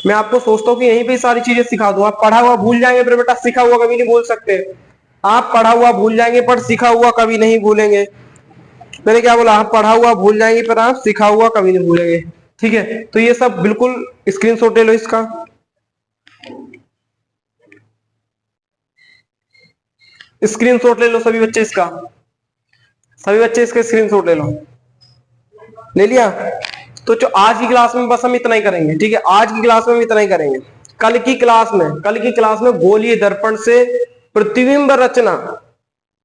Speaker 1: मैं आपको सोचता हूँ कि यहीं पे सारी चीजें सिखा दूं। आप पढ़ा हुआ भूल जाएंगे पर बेटा सीखा हुआ कभी नहीं भूल सकते। आप पढ़ा हुआ भूल जाएंगे पर सीखा हुआ कभी नहीं भूलेंगे। मैंने क्या बोला, आप पढ़ा हुआ भूल जाएंगे पर आप सीखा हुआ कभी नहीं भूलेंगे, ठीक है। तो ये सब बिल्कुल स्क्रीनशॉट ले लो इसका, स्क्रीनशॉट ले लो सभी बच्चे इसका, स्क्रीनशॉट ले लो। ले लिया? तो जो आज की क्लास में बस हम इतना ही करेंगे, ठीक है। आज की क्लास में हम इतना ही करेंगे। कल की क्लास में गोलीय दर्पण से प्रतिबिंब रचना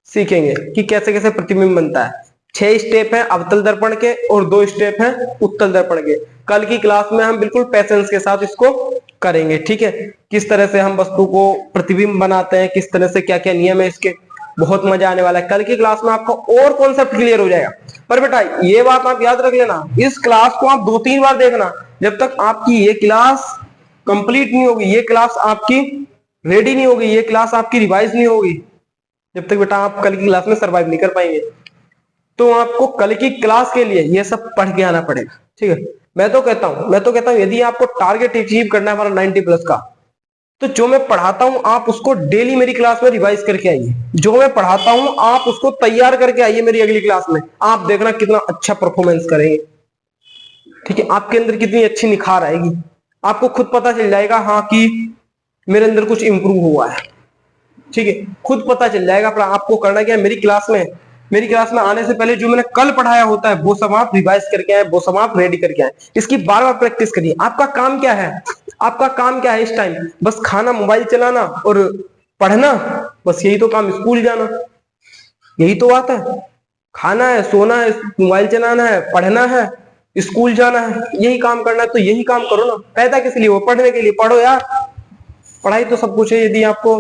Speaker 1: सीखेंगे कि कैसे कैसे प्रतिबिंब बनता है। 6 स्टेप हैं अवतल दर्पण के और 2 स्टेप हैं उत्तल दर्पण के। कल की क्लास में हम बिल्कुल पैसेंस के साथ इसको करेंगे, ठीक है। किस तरह से हम वस्तु को प्रतिबिंब बनाते हैं, किस तरह से क्या क्या नियम है इसके, बहुत मजा आने वाला है। कल की क्लास में आपको और कॉन्सेप्ट क्लियर हो जाएगा। पर बेटा ये बात आप याद रख लेना, इस क्लास को आप 2-3 बार देखना, जब तक आपकी ये क्लास कंप्लीट नहीं होगी, ये क्लास आपकी रेडी नहीं होगी, ये क्लास आपकी रिवाइज नहीं होगी, जब तक बेटा आप कल की क्लास में सर्वाइव नहीं कर पाएंगे। तो आपको कल की क्लास के लिए ये सब पढ़ के आना पड़ेगा, ठीक है। मैं तो कहता हूं यदि आपको टारगेट अचीव करना है हमारा 90 प्लस का, तो जो मैं पढ़ाता हूं आप उसको डेली मेरी क्लास में रिवाइज करके आइए। जो मैं पढ़ाता हूं आप उसको तैयार करके आइए मेरी अगली क्लास में। आप देखना कितना अच्छा परफॉर्मेंस करेंगे, ठीक है। आपके अंदर कितनी अच्छी निखार आएगी, आपको खुद पता चल जाएगा हाँ कि मेरे अंदर कुछ इंप्रूव हुआ है, ठीक है। खुद पता चल जाएगा। पर आपको करना क्या है, मेरी क्लास में आने से पहले जो मैंने कल पढ़ाया होता है वो सब आप रिवाइज करके आए, वो सब आप रेडी करके आए। इसकी बार बार प्रैक्टिस करिए। आपका काम क्या है, इस टाइम बस खाना, मोबाइल चलाना और पढ़ना, बस यही तो काम, स्कूल जाना, यही तो बात है। खाना है, सोना है, मोबाइल चलाना है, पढ़ना है, स्कूल जाना है, यही काम करना है, तो यही काम करो ना। पैदा किस लिए हो? पढ़ने के लिए। पढ़ो यार, पढ़ाई तो सब कुछ है। यदि आपको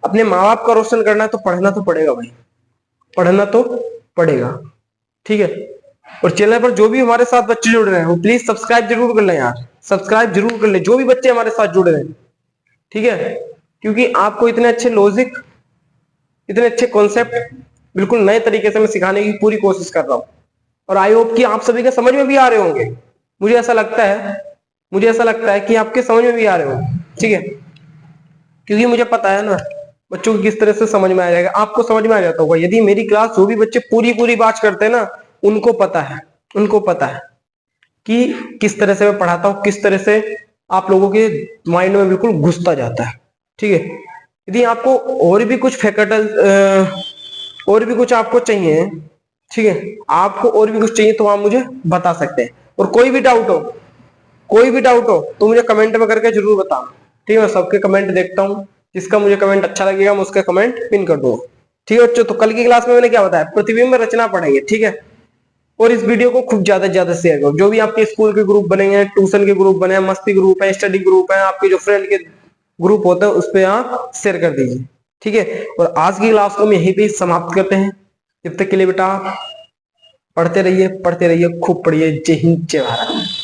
Speaker 1: अपने माँ बाप का रोशन करना है तो पढ़ना तो पड़ेगा भाई, पढ़ना तो पड़ेगा, ठीक है। और चैनल पर जो भी हमारे साथ बच्चे जुड़ रहे हैं वो प्लीज सब्सक्राइब जरूर कर लें यार, सब्सक्राइब जरूर कर लें, जो भी बच्चे हमारे साथ जुड़े हैं, ठीक है। क्योंकि आपको इतने अच्छे लॉजिक, इतने अच्छे कॉन्सेप्ट बिल्कुल नए तरीके से मैं सिखाने की पूरी कोशिश कर रहा हूँ। और आई होप कि आप सभी के समझ में भी आ रहे होंगे। मुझे ऐसा लगता है, मुझे ऐसा लगता है कि आपके समझ में भी आ रहे होंगे, ठीक है। क्योंकि मुझे पता है ना बच्चों को किस तरह से समझ में आ जाएगा, आपको समझ में आ जाता होगा। यदि मेरी क्लास जो भी बच्चे पूरी पूरी बात करते हैं ना, उनको पता है, उनको पता है कि किस तरह से मैं पढ़ाता हूँ, किस तरह से आप लोगों के माइंड में बिल्कुल घुसता जाता है, ठीक है। यदि आपको और भी कुछ फैकल्टी, और भी कुछ आपको चाहिए, ठीक है, आपको और भी कुछ चाहिए तो आप मुझे बता सकते हैं। और कोई भी डाउट हो, कोई भी डाउट हो तो मुझे कमेंट में करके जरूर बताना, ठीक है। मैं सबके कमेंट देखता हूँ, जिसका मुझे कमेंट अच्छा लगेगा मैं उसका कमेंट पिन कर दूंगा, ठीक है बच्चों। तो कल की क्लास में मैंने क्या बताया, प्रतिबिंब रचना पढ़ेंगे, ठीक है। और इस वीडियो को खूब ज्यादा से ज्यादा शेयर करो। जो भी आपके स्कूल के ग्रुप बने हैं, ट्यूशन के ग्रुप बने हैं, मस्ती ग्रुप है, स्टडी ग्रुप है, आपके जो फ्रेंड के ग्रुप होते हैं उस पर आप शेयर कर दीजिए, ठीक है। और आज की क्लास को हम यहीं पे समाप्त करते हैं। जब तक के लिए बेटा पढ़ते रहिए, पढ़ते रहिए, खूब पढ़िए। जय हिंद, जय भारत।